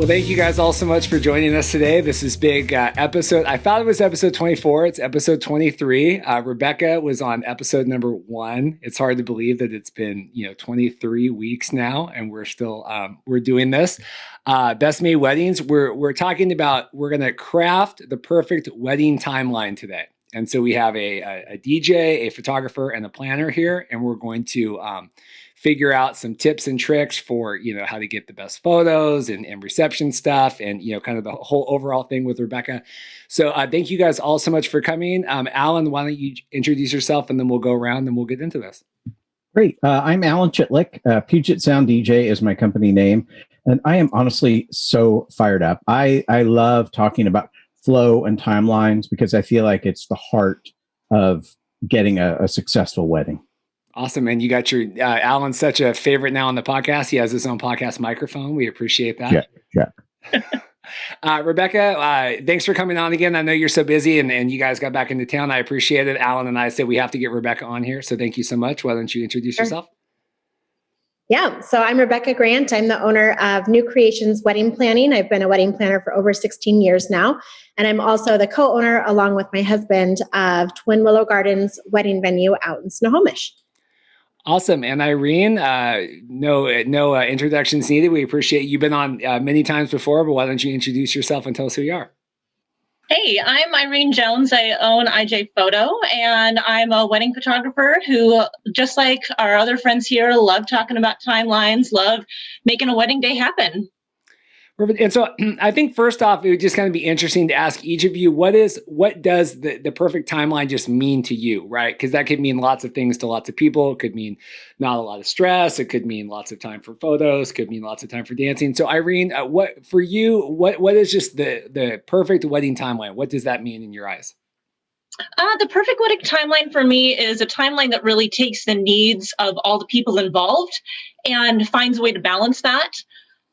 Well, thank you guys all so much for joining us today. This is big episode. I thought it was episode 24. It's episode 23. Rebecca was on episode number 1. It's hard to believe that it's been 23 weeks now, and we're still we're doing this. Best Made Weddings. We're talking about we're going to craft the perfect wedding timeline today. And so we have a DJ, a photographer, and a planner here, and we're going to figure out some tips and tricks for, how to get the best photos and reception stuff and, kind of the whole overall thing with Rebecca. So thank you guys all so much for coming. Alan, why don't you introduce yourself and then we'll go around and we'll get into this. Great. I'm Alan Chitlik. Puget Sound DJ is my company name. And I am honestly so fired up. I love talking about flow and timelines because I feel like it's the heart of getting a successful wedding. Awesome. And you got your, Alan's such a favorite now on the podcast. He has his own podcast microphone. We appreciate that. Yeah. Rebecca, thanks for coming on again. I know you're so busy and you guys got back into town. I appreciate it. Alan and I said we have to get Rebecca on here. So thank you so much. Why don't you introduce yourself? Yeah. So I'm Rebecca Grant. I'm the owner of New Creations Wedding Planning. I've been a wedding planner for over 16 years now. And I'm also the co-owner, along with my husband, of Twin Willow Gardens wedding venue out in Snohomish. Awesome. And Irene, no introductions needed. We appreciate you've been on many times before, but why don't you introduce yourself and tell us who you are? Hey, I'm Irene Jones. I own IJ Photo, and I'm a wedding photographer who, just like our other friends here, love talking about timelines, love making a wedding day happen. And so I think first off, it would just kind of be interesting to ask each of you, what does the perfect timeline just mean to you, right? Because that could mean lots of things to lots of people. It could mean not a lot of stress. It could mean lots of time for photos. It could mean lots of time for dancing. So Irene, what is just the perfect wedding timeline? What does that mean in your eyes? The perfect wedding timeline for me is a timeline that really takes the needs of all the people involved and finds a way to balance that.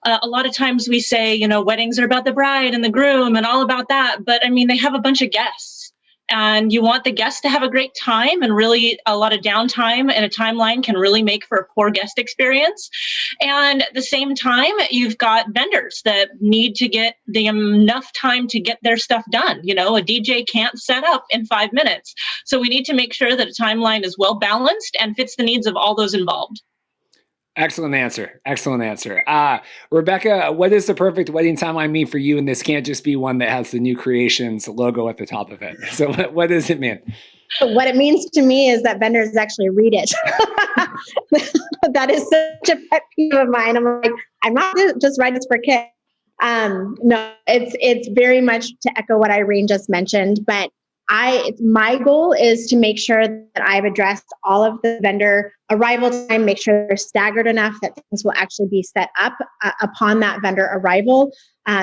A lot of times we say, weddings are about the bride and the groom and all about that. But I mean, they have a bunch of guests and you want the guests to have a great time, and really a lot of downtime in a timeline can really make for a poor guest experience. And at the same time, you've got vendors that need to get enough time to get their stuff done. A DJ can't set up in 5 minutes. So we need to make sure that a timeline is well balanced and fits the needs of all those involved. Excellent answer. Rebecca, what does the perfect wedding timeline mean for you? And this can't just be one that has the New Creations logo at the top of it. So what does it mean? What it means to me is that vendors actually read it. That is such a pet peeve of mine. I'm like, I'm not just writing this for kids. No, it's very much to echo what Irene just mentioned, but my goal is to make sure that I've addressed all of the vendor arrival time, make sure they're staggered enough that things will actually be set up upon that vendor arrival.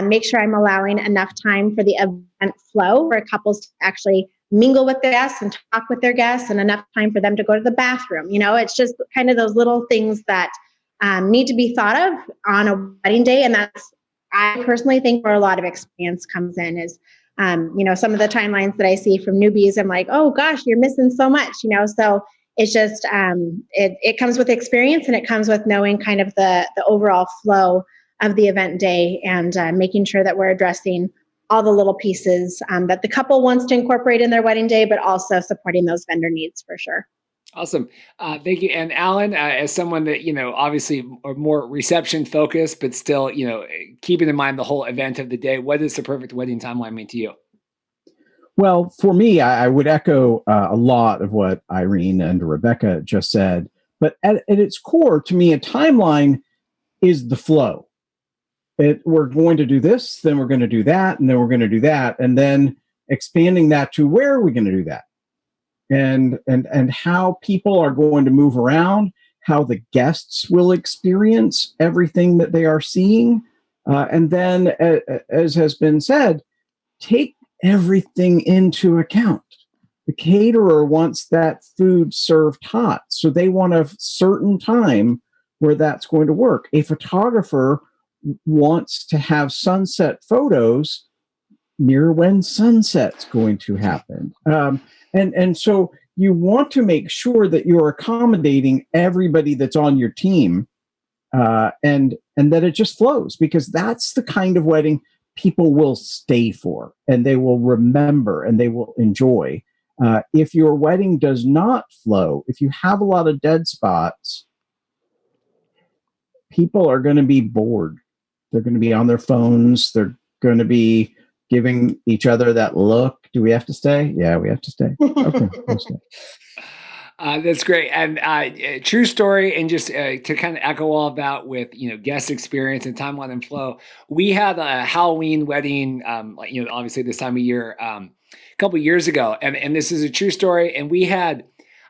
Make sure I'm allowing enough time for the event flow for couples to actually mingle with their guests and talk with their guests, and enough time for them to go to the bathroom. It's just kind of those little things that need to be thought of on a wedding day. And I personally think where a lot of experience comes in is some of the timelines that I see from newbies, I'm like, oh gosh, you're missing so much, so it's just, it comes with experience, and it comes with knowing kind of the overall flow of the event day, and making sure that we're addressing all the little pieces that the couple wants to incorporate in their wedding day, but also supporting those vendor needs for sure. Awesome. Thank you. And Alan, as someone that, obviously are more reception focused, but still, keeping in mind the whole event of the day, what does the perfect wedding timeline mean to you? Well, for me, I would echo a lot of what Irene and Rebecca just said. But at its core, to me, a timeline is the flow. We're going to do this, then we're going to do that, and then we're going to do that. And then expanding that to where are we going to do that? And how people are going to move around, how the guests will experience everything that they are seeing. And then, as has been said, take everything into account. The caterer wants that food served hot, so they want a certain time where that's going to work. A photographer wants to have sunset photos near when sunset's going to happen. And so you want to make sure that you're accommodating everybody that's on your team and that it just flows, because that's the kind of wedding people will stay for, and they will remember, and they will enjoy. If your wedding does not flow, if you have a lot of dead spots, people are going to be bored. They're going to be on their phones. They're going to be giving each other that look. Do we have to stay? Yeah, we have to stay. Okay, we'll stay. That's great. And true story. And just to kind of echo all of that with, guest experience and timeline and flow, we had a Halloween wedding, obviously this time of year, a couple of years ago. And this is a true story. And we had,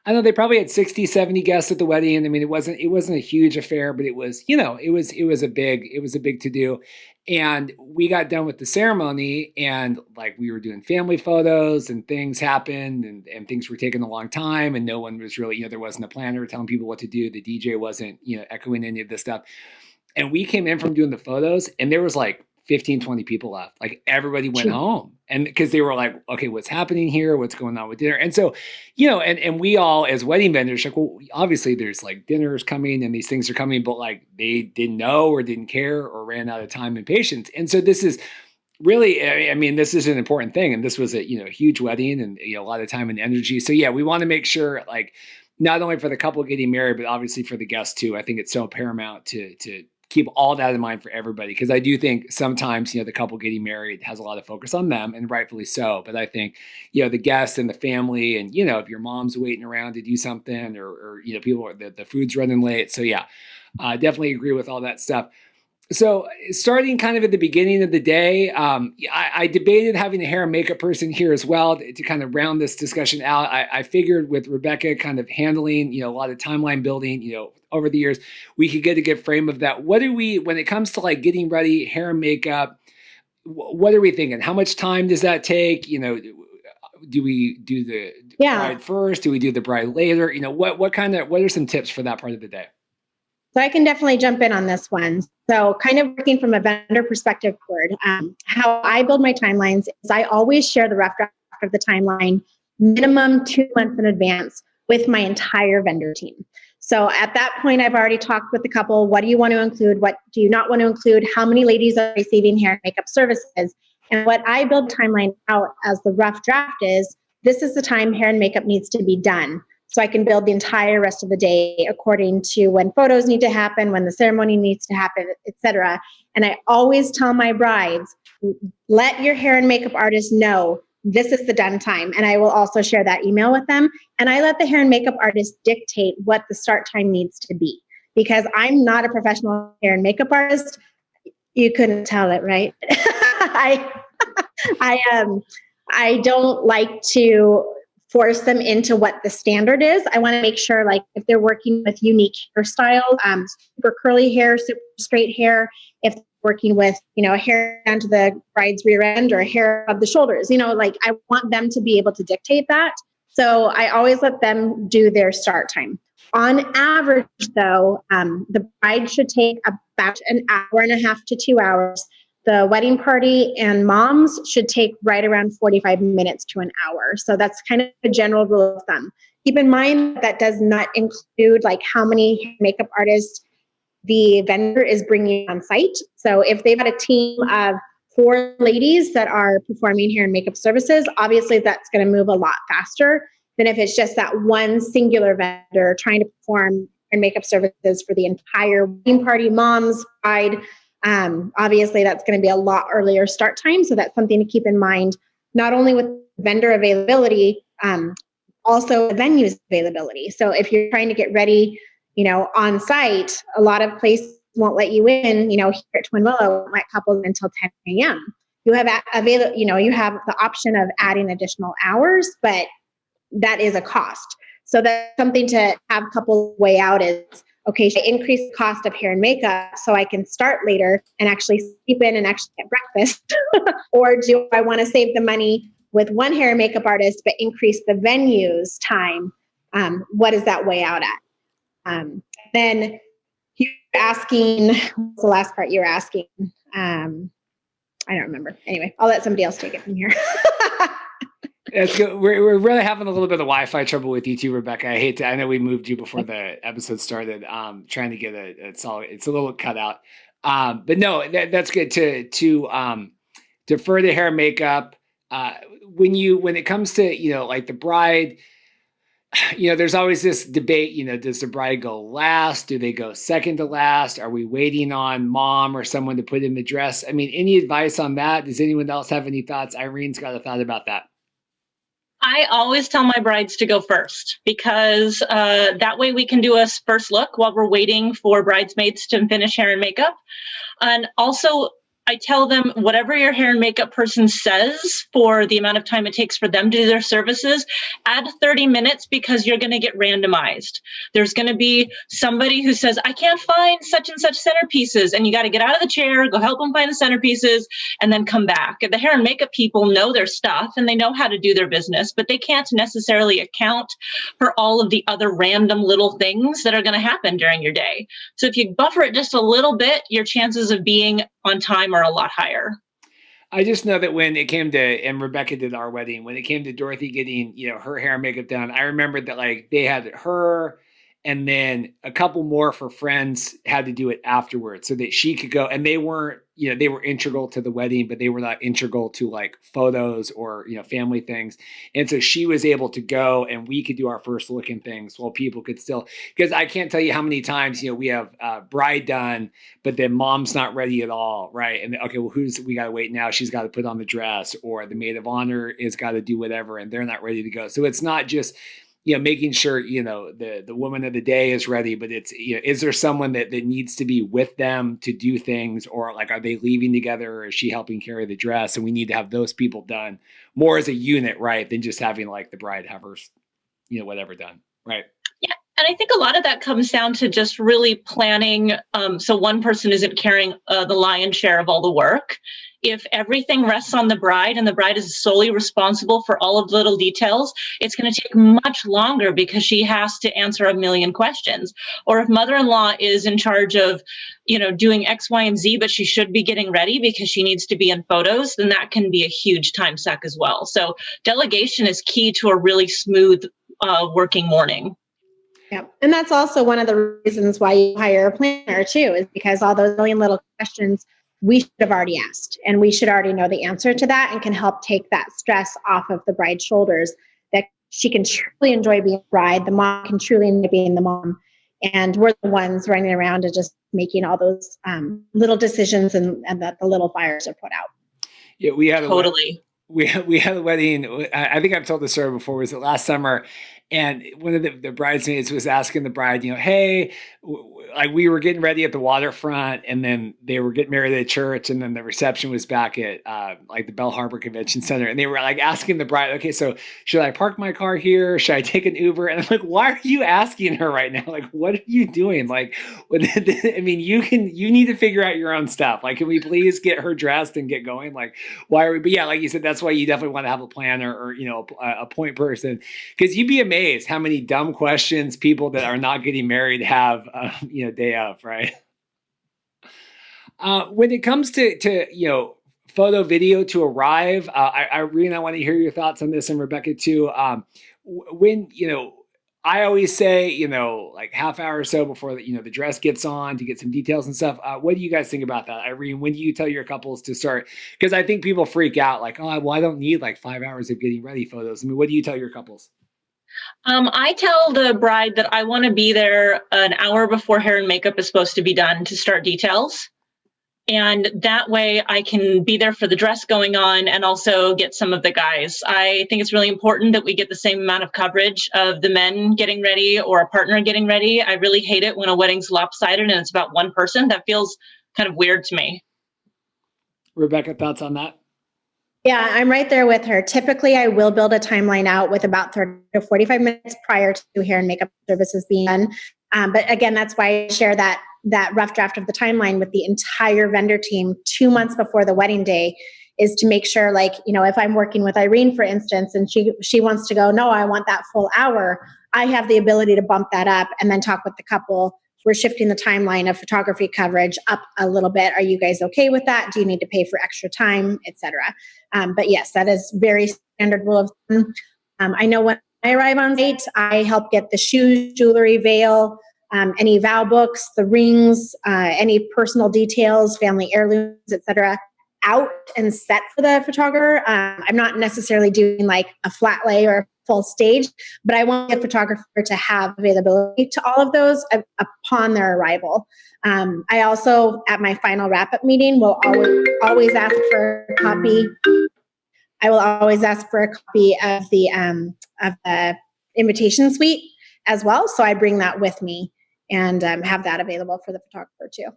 I don't know, they probably had 60, 70 guests at the wedding. I mean, it wasn't a huge affair, but it was, it was a big to do. And we got done with the ceremony, and like we were doing family photos, and things happened, and things were taking a long time, and no one was really, there wasn't a planner telling people what to do. The DJ wasn't, echoing any of this stuff. And we came in from doing the photos, and there was like 15, 20 people left. Like everybody went home, and because they were like, okay, what's happening here? What's going on with dinner? And so, and we all as wedding vendors, like, well, obviously there's like dinners coming and these things are coming, but like they didn't know or didn't care or ran out of time and patience. And so this is really, I mean, this is an important thing. And this was a, huge wedding, and a lot of time and energy. So yeah, we want to make sure, like, not only for the couple getting married, but obviously for the guests too. I think it's so paramount to keep all that in mind for everybody, because I do think sometimes, the couple getting married has a lot of focus on them, and rightfully so. But I think, the guests and the family, and, if your mom's waiting around to do something, or people, the food's running late. So yeah, definitely agree with all that stuff. So starting kind of at the beginning of the day, I debated having a hair and makeup person here as well to kind of round this discussion out. I figured with Rebecca kind of handling, a lot of timeline building, over the years, we could get a good frame of that. What do we, when it comes to like getting ready, hair and makeup, what are we thinking? How much time does that take? Do we do the bride first? Do we do the bride later? What are some tips for that part of the day? So I can definitely jump in on this one. So kind of working from a vendor perspective, how I build my timelines is I always share the rough draft of the timeline minimum 2 months in advance with my entire vendor team. So at that point, I've already talked with the couple. What do you want to include? What do you not want to include? How many ladies are receiving hair and makeup services? And what I build timeline out as the rough draft is, this is the time hair and makeup needs to be done. So I can build the entire rest of the day according to when photos need to happen, when the ceremony needs to happen, etc. And I always tell my brides, let your hair and makeup artist know this is the done time. And I will also share that email with them. And I let the hair and makeup artist dictate what the start time needs to be, because I'm not a professional hair and makeup artist. You couldn't tell it, right? I don't like to force them into what the standard is. I want to make sure, like, if they're working with unique hairstyles, super curly hair, super straight hair, if they're working with, hair down to the bride's rear end or hair above the shoulders, like I want them to be able to dictate that. So I always let them do their start time. On average, though, the bride should take about an hour and a half to 2 hours. The wedding party and moms should take right around 45 minutes to an hour. So that's kind of a general rule of thumb. Keep in mind that does not include like how many makeup artists the vendor is bringing on site. So if they've got a team of 4 ladies that are performing hair and makeup services, obviously that's going to move a lot faster than if it's just that one singular vendor trying to perform hair and makeup services for the entire wedding party, mom's, bride. Obviously, that's going to be a lot earlier start time. So that's something to keep in mind, not only with vendor availability, also the venue's availability. So if you're trying to get ready, on site, a lot of places won't let you in, here at Twin Willow, let couples until 10 a.m. You have you have the option of adding additional hours, but that is a cost. So that's something to have couples weigh out is, okay, should I increase the cost of hair and makeup so I can start later and actually sleep in and actually get breakfast? Or do I want to save the money with one hair and makeup artist, but increase the venue's time? What does that weigh out at? Then you're asking, what's the last part you're asking? I don't remember. Anyway, I'll let somebody else take it from here. That's good. We're really having a little bit of Wi-Fi trouble with you too, Rebecca. I know we moved you before the episode started. Trying to get it's a little cut out. But no, that's good to further hair and makeup. When it comes to, like the bride, there's always this debate, does the bride go last? Do they go second to last? Are we waiting on mom or someone to put in the dress? I mean, any advice on that? Does anyone else have any thoughts? Irene's got a thought about that. I always tell my brides to go first because that way we can do a first look while we're waiting for bridesmaids to finish hair and makeup. And also, I tell them whatever your hair and makeup person says for the amount of time it takes for them to do their services, add 30 minutes because you're going to get randomized. There's going to be somebody who says, I can't find such and such centerpieces. And you got to get out of the chair, go help them find the centerpieces, and then come back. The hair and makeup people know their stuff and they know how to do their business, but they can't necessarily account for all of the other random little things that are going to happen during your day. So if you buffer it just a little bit, your chances of being on time are a lot higher. I just know that when it came to, and Rebecca did our wedding, when it came to Dorothy getting, her hair and makeup done, I remembered that like they had her and then a couple more for friends had to do it afterwards so that she could go. And they weren't, they were integral to the wedding, but they were not integral to like photos or, family things. And so she was able to go and we could do our first look and things while people could still, because I can't tell you how many times, we have bride done, but then mom's not ready at all. Right. And okay, well, we got to wait now. She's got to put on the dress, or the maid of honor is got to do whatever. And they're not ready to go. So it's not just, making sure, the woman of the day is ready, but it's, is there someone that needs to be with them to do things, or like, are they leaving together, or is she helping carry the dress? And we need to have those people done more as a unit, right? Than just having like the bride have her, whatever done. Right. Yeah. And I think a lot of that comes down to just really planning. So one person isn't carrying the lion's share of all the work. If everything rests on the bride and the bride is solely responsible for all of the little details, it's going to take much longer because she has to answer a million questions. Or if mother-in-law is in charge of, doing X, Y, and Z, but she should be getting ready because she needs to be in photos, then that can be a huge time suck as well. So delegation is key to a really smooth working morning. Yeah. And that's also one of the reasons why you hire a planner too, is because all those million little questions we should have already asked, and we should already know the answer to that and can help take that stress off of the bride's shoulders, that she can truly enjoy being a bride. The mom can truly enjoy being the mom. And we're the ones running around and just making all those little decisions and that the little fires are put out. Yeah, we had totally. We had a wedding. I think I've told the story before. Was it last summer? And one of the bridesmaids was asking the bride, hey, like we were getting ready at the waterfront, and then they were getting married at church, and then the reception was back at like the Bell Harbor Convention Center, and they were like asking the bride, okay, so should I park my car here? Should I take an Uber? And I'm like, why are you asking her right now? Like, what are you doing? Like, I mean, you need to figure out your own stuff. Like, can we please get her dressed and get going? Like, why are we? But yeah, like you said, that's why you definitely want to have a planner or a point person, because you'd be amazed how many dumb questions people that are not getting married have, day of, right? When it comes to photo video to arrive, I really want to hear your thoughts on this, and Rebecca too. When I always say like half hour or so before the dress gets on to get some details and stuff. What do you guys think about that, Irene? When do you tell your couples to start? Because I think people freak out, like, oh, well, I don't need like 5 hours of getting ready photos. I mean, what do you tell your couples? I tell the bride that I want to be there an hour before hair and makeup is supposed to be done to start details. And that way I can be there for the dress going on and also get some of the guys. I think it's really important that we get the same amount of coverage of the men getting ready or a partner getting ready. I really hate it when a wedding's lopsided and it's about one person. That feels kind of weird to me. Rebecca, thoughts on that? Yeah, I'm right there with her. Typically, I will build a timeline out with about 30 to 45 minutes prior to hair and makeup services being done. But again, that's why I share that rough draft of the timeline with the entire vendor team 2 months before the wedding day, is to make sure, like, if I'm working with Irene, for instance, and she wants to go, no, I want that full hour, I have the ability to bump that up and then talk with the couple we're shifting the timeline of photography coverage up a little bit. Are you guys okay with that? Do you need to pay for extra time, etc.? But yes, that is very standard rule of thumb. I know when I arrive on site, I help get the shoes, jewelry, veil, any vow books, the rings, any personal details, family heirlooms, etc., out and set for the photographer. I'm not necessarily doing like a flat lay or a full stage, but I want the photographer to have availability to all of those upon their arrival. I also, at my final wrap-up meeting, will always ask for a copy. I will always ask for a copy of the invitation suite as well. So I bring that with me and have that available for the photographer too.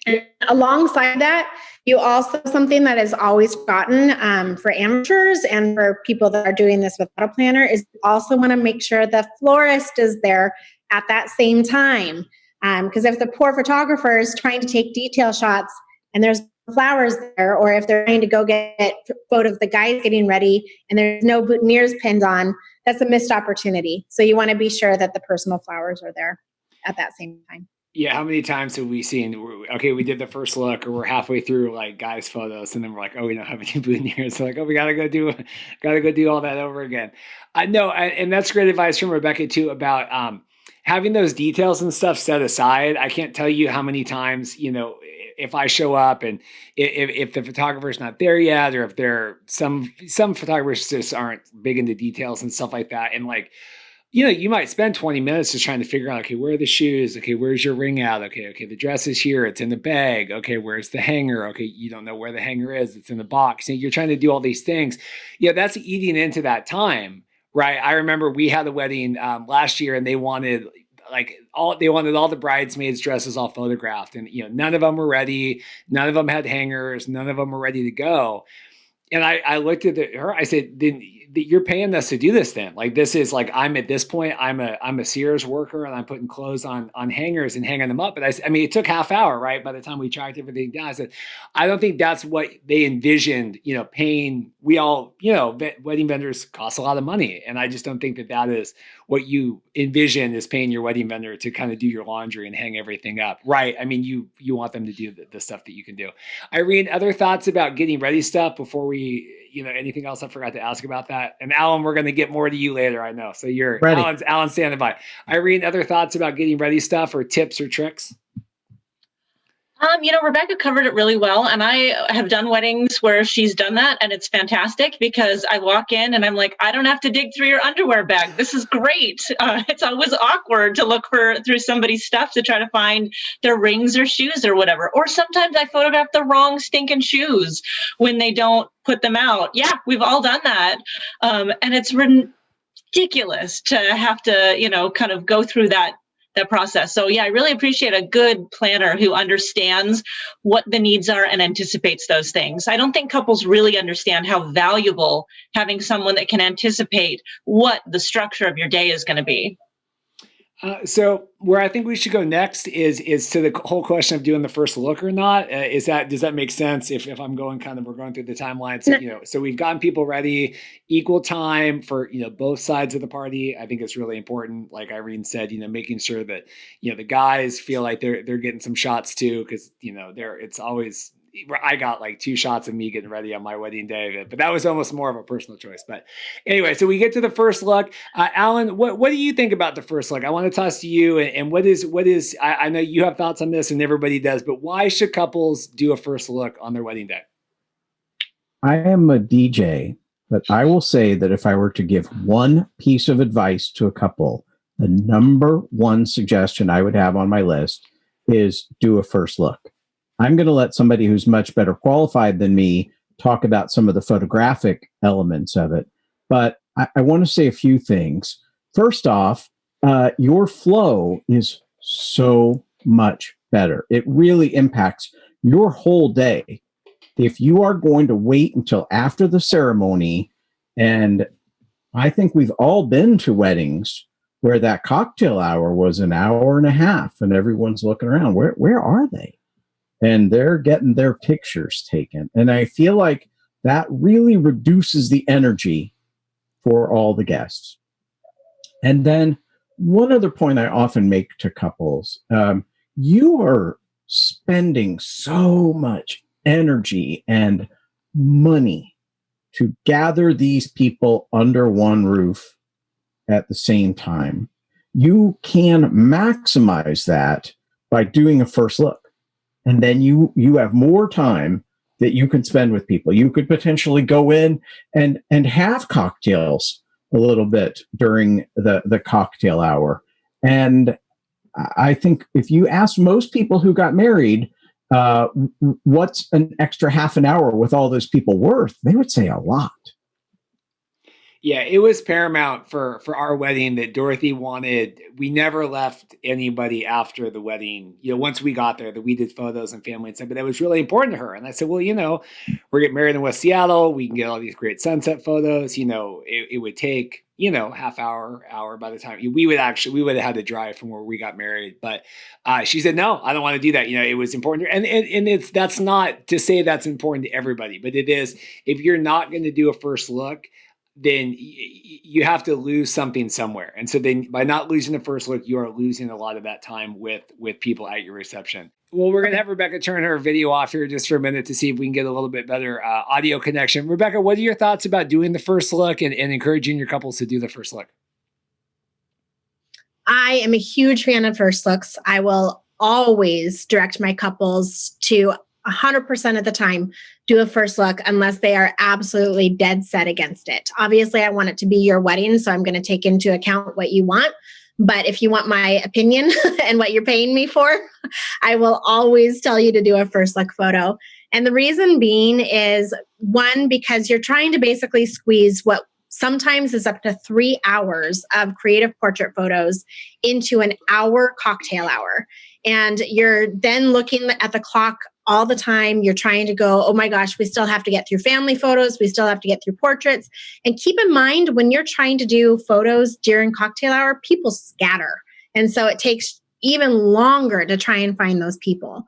And alongside that, you also, something that is always forgotten for amateurs and for people that are doing this without a planner, is also want to make sure the florist is there at that same time. Because if the poor photographer is trying to take detail shots and there's flowers there, or if they're trying to go get photos of the guys getting ready and there's no boutonnieres pinned on, that's a missed opportunity. So you want to be sure that the personal flowers are there at that same time. Yeah, how many times have we seen, okay, we did the first look, or we're halfway through like guys' photos, and then we're like, oh, we don't have any boutonnieres. So like, oh, we gotta go do all that over again. I know, and that's great advice from Rebecca too about having those details and stuff set aside. I can't tell you how many times, if I show up and if the photographer's not there yet, or if there some photographers just aren't big into details and stuff like that, and like, you might spend 20 minutes just trying to figure out, okay, where are the shoes? Okay, where's your ring at? Okay, the dress is here. It's in the bag. Okay, where's the hanger? Okay, you don't know where the hanger is. It's in the box. You're trying to do all these things. Yeah, that's eating into that time, right? I remember we had a wedding last year, and they wanted all the bridesmaids' dresses all photographed, and none of them were ready. None of them had hangers. None of them were ready to go. And I looked at her. I said, "Then you're paying us to do this. Then, like, this is like, I'm at this point. I'm a Sears worker, and I'm putting clothes on hangers and hanging them up. But I mean, it took half hour, right? By the time we tracked everything down, I said, I don't think that's what they envisioned. Paying. We all, wedding vendors cost a lot of money, and I just don't think that is what you envision, is paying your wedding vendor to kind of do your laundry and hang everything up, right? I mean, you want them to do the stuff that you can do. Irene, other thoughts about getting ready stuff before we, anything else I forgot to ask about that? And Alan, we're going to get more to you later, I know. So you're ready. Alan's standing by. Irene, other thoughts about getting ready stuff, or tips or tricks? Rebecca covered it really well, and I have done weddings where she's done that, and it's fantastic because I walk in and I'm like, I don't have to dig through your underwear bag. This is great. It's always awkward to look through somebody's stuff to try to find their rings or shoes or whatever. Or sometimes I photograph the wrong stinking shoes when they don't put them out. Yeah, we've all done that, and it's ridiculous to have to, kind of go through that process. So yeah, I really appreciate a good planner who understands what the needs are and anticipates those things. I don't think couples really understand how valuable having someone that can anticipate what the structure of your day is going to be. So where I think we should go next is to the whole question of doing the first look or not. Does that make sense? If I'm going we're going through the timeline. So, so we've gotten people ready, equal time for, both sides of the party. I think it's really important. Like Irene said, making sure that, the guys feel like they're getting some shots too. Cause it's always, I got like 2 shots of me getting ready on my wedding day, but that was almost more of a personal choice. But anyway, so we get to the first look. Alan, what do you think about the first look? I want to toss to you. And what is, I know you have thoughts on this and everybody does, but why should couples do a first look on their wedding day? I am a DJ, but I will say that if I were to give one piece of advice to a couple, the number one suggestion I would have on my list is do a first look. I'm going to let somebody who's much better qualified than me talk about some of the photographic elements of it. But I want to say a few things. First off, your flow is so much better. It really impacts your whole day. If you are going to wait until after the ceremony, and I think we've all been to weddings where that cocktail hour was an hour and a half and everyone's looking around. Where are they? And they're getting their pictures taken. And I feel like that really reduces the energy for all the guests. And then one other point I often make to couples, you are spending so much energy and money to gather these people under one roof at the same time. You can maximize that by doing a first look. And then you have more time that you can spend with people. You could potentially go in and have cocktails a little bit during the cocktail hour. And I think if you ask most people who got married, what's an extra half an hour with all those people worth, they would say a lot. Yeah, it was paramount for our wedding that Dorothy wanted. We never left anybody after the wedding. Once we got there, that we did photos and family and stuff, but that was really important to her. And I said, well, we're getting married in West Seattle. We can get all these great sunset photos. It would take, half hour by the time we would have had to drive from where we got married. But she said, no, I don't want to do that. It was important. And that's not to say that's important to everybody, but it is. If you're not going to do a first look, then you have to lose something somewhere. And so then by not losing the first look, you are losing a lot of that time with people at your reception. Well, we're going to have Rebecca turn her video off here just for a minute to see if we can get a little bit better audio connection. Rebecca, what are your thoughts about doing the first look and encouraging your couples to do the first look? I am a huge fan of first looks. I will always direct my couples to 100% of the time do a first look unless they are absolutely dead set against it. Obviously, I want it to be your wedding, so I'm going to take into account what you want. But if you want my opinion and what you're paying me for, I will always tell you to do a first look photo. And the reason being is, one, because you're trying to basically squeeze what sometimes is up to 3 hours of creative portrait photos into an hour cocktail hour. And you're then looking at the clock all the time. You're trying to go, oh my gosh, we still have to get through family photos. We still have to get through portraits. And keep in mind, when you're trying to do photos during cocktail hour, people scatter. And so it takes even longer to try and find those people.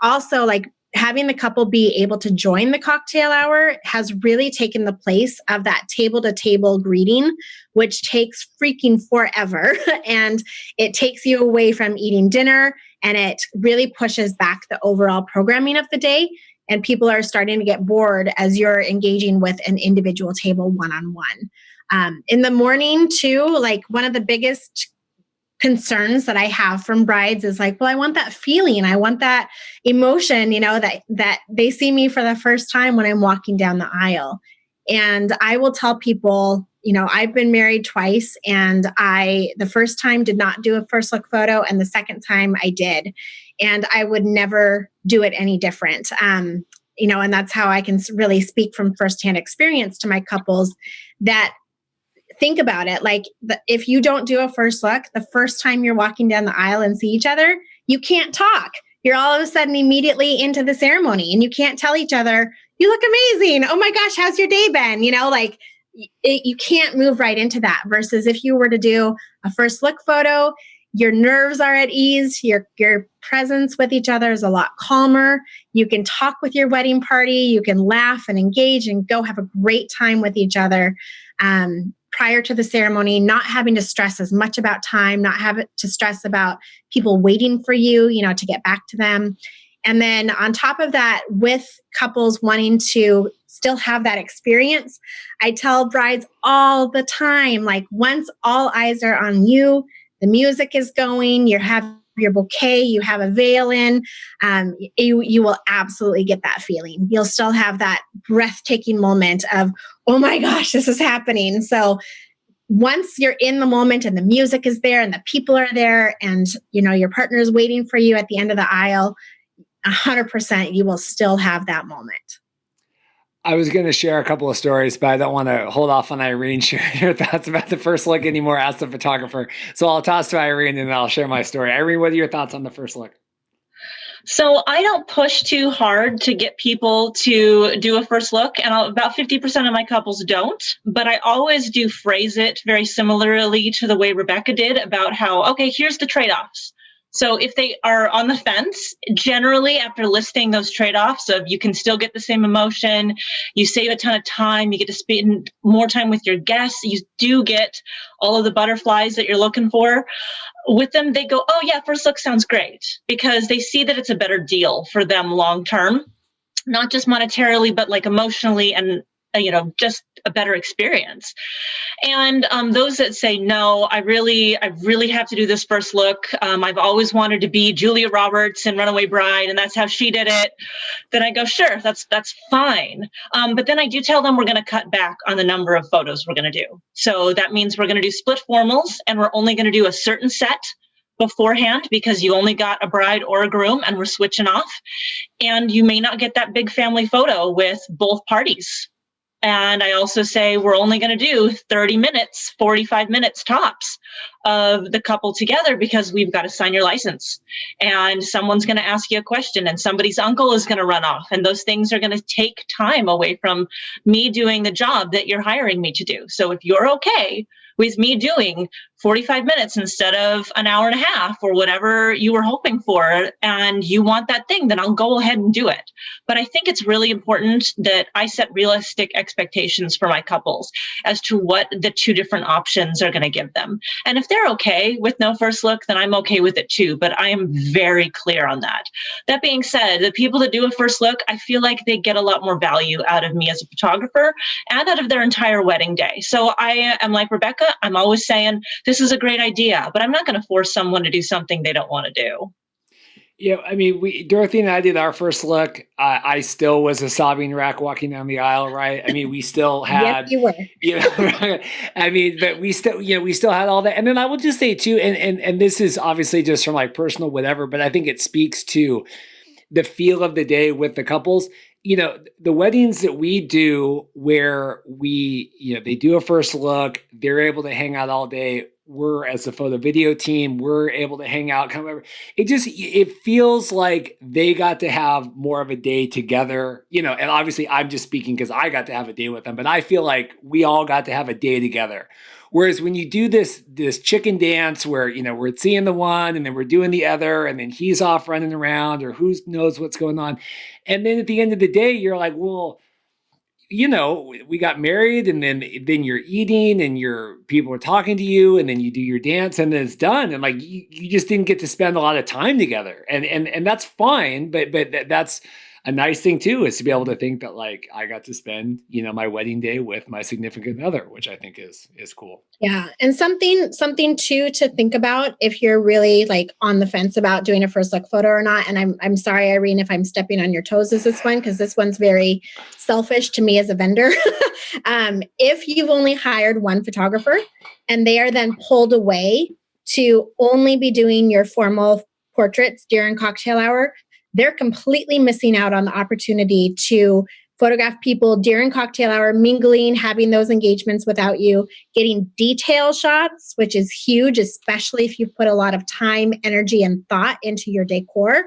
Also, like having the couple be able to join the cocktail hour has really taken the place of that table-to-table greeting, which takes freaking forever. And it takes you away from eating dinner, and it really pushes back the overall programming of the day. And people are starting to get bored as you're engaging with an individual table one-on-one. In the morning too, like one of the biggest concerns that I have from brides is like, well, I want that feeling. I want that emotion, that they see me for the first time when I'm walking down the aisle. And I will tell people, I've been married twice, and the first time did not do a first look photo, and the second time I did. And I would never do it any different. And that's how I can really speak from firsthand experience to my couples that think about it. Like if you don't do a first look, the first time you're walking down the aisle and see each other, you can't talk. You're all of a sudden immediately into the ceremony, and you can't tell each other, you look amazing. Oh my gosh, how's your day been? You can't move right into that. Versus if you were to do a first look photo, your nerves are at ease. Your presence with each other is a lot calmer. You can talk with your wedding party. You can laugh and engage and go have a great time with each other. Prior to the ceremony, not having to stress as much about time, not having to stress about people waiting for you, to get back to them. And then on top of that, with couples wanting to still have that experience, I tell brides all the time, like once all eyes are on you, the music is going, you have your bouquet, you have a veil in, you will absolutely get that feeling. You'll still have that breathtaking moment of, oh my gosh, this is happening. So once you're in the moment and the music is there and the people are there and, your partner is waiting for you at the end of the aisle, 100% you will still have that moment. I was going to share a couple of stories, but I don't want to hold off on Irene sharing her thoughts about the first look anymore as the photographer. So I'll toss to Irene and then I'll share my story. Irene, what are your thoughts on the first look? So I don't push too hard to get people to do a first look, and about 50% of my couples don't, but I always do phrase it very similarly to the way Rebecca did about how, okay, here's the trade-offs. So if they are on the fence, generally after listing those trade-offs of you can still get the same emotion, you save a ton of time, you get to spend more time with your guests, you do get all of the butterflies that you're looking for. With them, they go, oh yeah, first look sounds great, because they see that it's a better deal for them long term, not just monetarily, but like emotionally and just a better experience. And those that say, no, I really have to do this first look. I've always wanted to be Julia Roberts in Runaway Bride, and that's how she did it. Then I go, sure, that's fine. But then I do tell them we're going to cut back on the number of photos we're going to do. So that means we're going to do split formals, and we're only going to do a certain set beforehand because you only got a bride or a groom, and we're switching off. And you may not get that big family photo with both parties. And I also say we're only going to do 30 minutes, 45 minutes tops of the couple together, because we've got to sign your license. And someone's going to ask you a question, and somebody's uncle is going to run off. And those things are going to take time away from me doing the job that you're hiring me to do. So if you're okay with me doing 45 minutes instead of an hour and a half or whatever you were hoping for, and you want that thing, then I'll go ahead and do it. But I think it's really important that I set realistic expectations for my couples as to what the two different options are going to give them. And if they're okay with no first look, then I'm okay with it too. But I am very clear on that. That being said, the people that do a first look, I feel like they get a lot more value out of me as a photographer and out of their entire wedding day. So I am like Rebecca, I'm always saying, this is a great idea, but I'm not going to force someone to do something they don't want to do. Yeah, I mean, Dorothy and I did our first look. I still was a sobbing wreck walking down the aisle, right? I mean, we still had, Yes, you were. I mean, but we still had all that. And then I will just say too, and this is obviously just from like personal whatever, but I think it speaks to the feel of the day with the couples. The weddings that we do where they do a first look, they're able to hang out all day. We're, as a photo video team, we're able to hang out, come over. It feels like they got to have more of a day together, and obviously I'm just speaking because I got to have a day with them, but I feel like we all got to have a day together. Whereas when you do this chicken dance where, we're seeing the one and then we're doing the other, and then he's off running around or who knows what's going on. And then at the end of the day, you're like, well, we got married, and then you're eating and people are talking to you, and then you do your dance, and then it's done. And like, you just didn't get to spend a lot of time together, and that's fine. But that's a nice thing too, is to be able to think that like I got to spend, my wedding day with my significant other, which I think is cool. Yeah. And something too to think about if you're really like on the fence about doing a first look photo or not. And I'm sorry, Irene, if I'm stepping on your toes as this one, because this one's very selfish to me as a vendor. If you've only hired one photographer and they are then pulled away to only be doing your formal portraits during cocktail hour, they're completely missing out on the opportunity to photograph people during cocktail hour, mingling, having those engagements without you, getting detail shots, which is huge, especially if you put a lot of time, energy, and thought into your decor.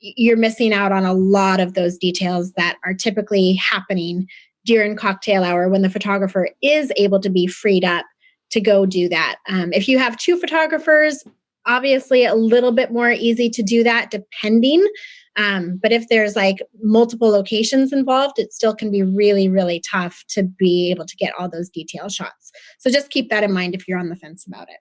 You're missing out on a lot of those details that are typically happening during cocktail hour when the photographer is able to be freed up to go do that. If you have two photographers, obviously a little bit more easy to do that depending. But if there's like multiple locations involved, it still can be really, really tough to be able to get all those detail shots. So just keep that in mind if you're on the fence about it.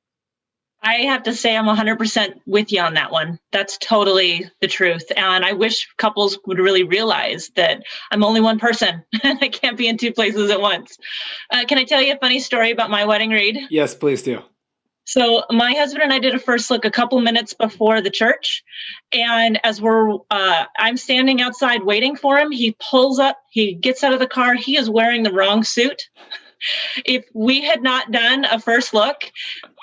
I have to say I'm 100% with you on that one. That's totally the truth. And I wish couples would really realize that I'm only one person and I can't be in two places at once. Can I tell you a funny story about my wedding read? Yes, please do. So my husband and I did a first look a couple minutes before the church. And as I'm standing outside waiting for him, he pulls up, he gets out of the car. He is wearing the wrong suit. If we had not done a first look,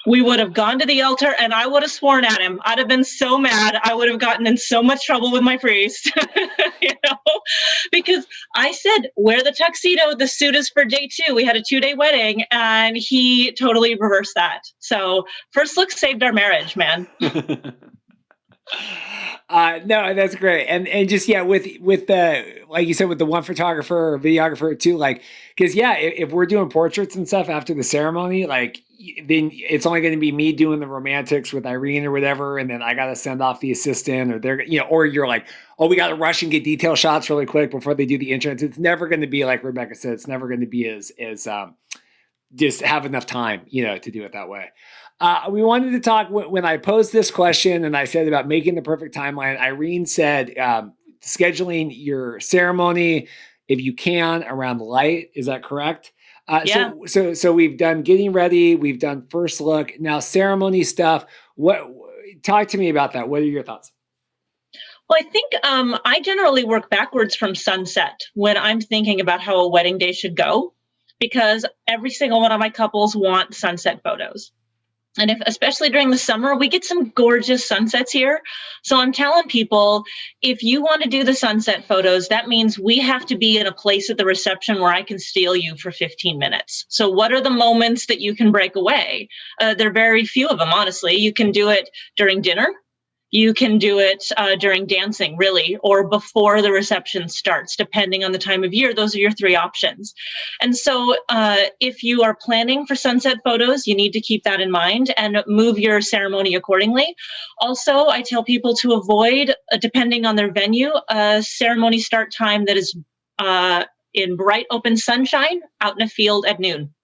we would have gone to the altar and I would have sworn at him. I'd have been so mad. I would have gotten in so much trouble with my priest, because I said, wear the tuxedo. The suit is for day 2. We had a 2-day wedding and he totally reversed that. So first look saved our marriage, man. No, that's great. And just, yeah, with the, like you said, with the one photographer or videographer too, like, because yeah, if we're doing portraits and stuff after the ceremony, like then it's only going to be me doing the romantics with Irene or whatever, and then I got to send off the assistant, or they're, or you're like, oh, we got to rush and get detail shots really quick before they do the entrance. It's never going to be like Rebecca said. It's never going to be as just have enough time, to do it that way. We wanted to talk when I posed this question and I said about making the perfect timeline. Irene said scheduling your ceremony, if you can, around light. Is that correct? Yeah. So we've done getting ready. We've done first look. Now ceremony stuff. Talk to me about that. What are your thoughts? Well, I think I generally work backwards from sunset when I'm thinking about how a wedding day should go, because every single one of my couples want sunset photos. And especially during the summer, we get some gorgeous sunsets here. So I'm telling people, if you want to do the sunset photos, that means we have to be in a place at the reception where I can steal you for 15 minutes. So what are the moments that you can break away? There are very few of them, honestly. You can do it during dinner. You can do it during dancing, really, or before the reception starts, depending on the time of year. Those are your three options. And so if you are planning for sunset photos, you need to keep that in mind and move your ceremony accordingly. Also, I tell people to avoid, depending on their venue, a ceremony start time that is in bright open sunshine out in a field at noon.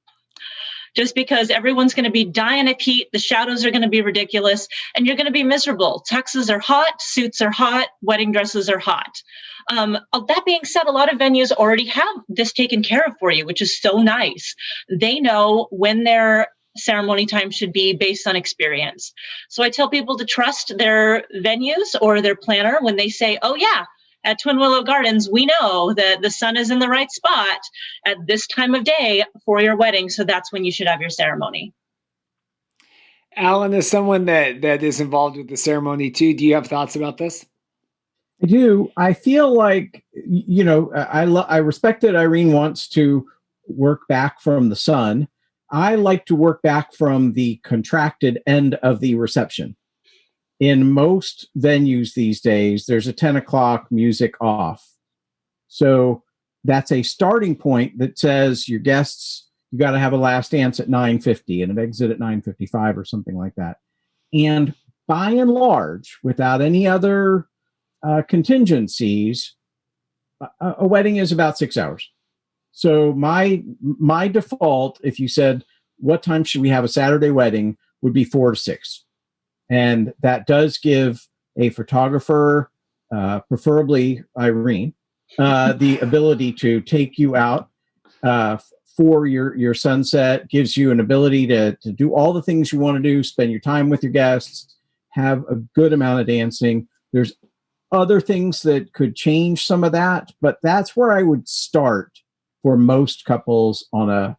Just because everyone's going to be dying of heat, the shadows are going to be ridiculous, and you're going to be miserable. Tuxes are hot, suits are hot, wedding dresses are hot. That being said, a lot of venues already have this taken care of for you, which is so nice. They know when their ceremony time should be based on experience. So I tell people to trust their venues or their planner when they say, oh yeah, at Twin Willow Gardens, we know that the sun is in the right spot at this time of day for your wedding. So that's when you should have your ceremony. Alan, as someone that is involved with the ceremony too, do you have thoughts about this? I do. I feel like, I respect that Irene wants to work back from the sun. I like to work back from the contracted end of the reception. In most venues these days, there's a 10 o'clock music off. So that's a starting point that says your guests, you got to have a last dance at 9:50 and an exit at 9:55 or something like that. And by and large, without any other contingencies, a wedding is about 6 hours. So my default, if you said, what time should we have a Saturday wedding, would be 4 to 6. And that does give a photographer, preferably Irene, the ability to take you out for your sunset, gives you an ability to do all the things you want to do, spend your time with your guests, have a good amount of dancing. There's other things that could change some of that, but that's where I would start for most couples on a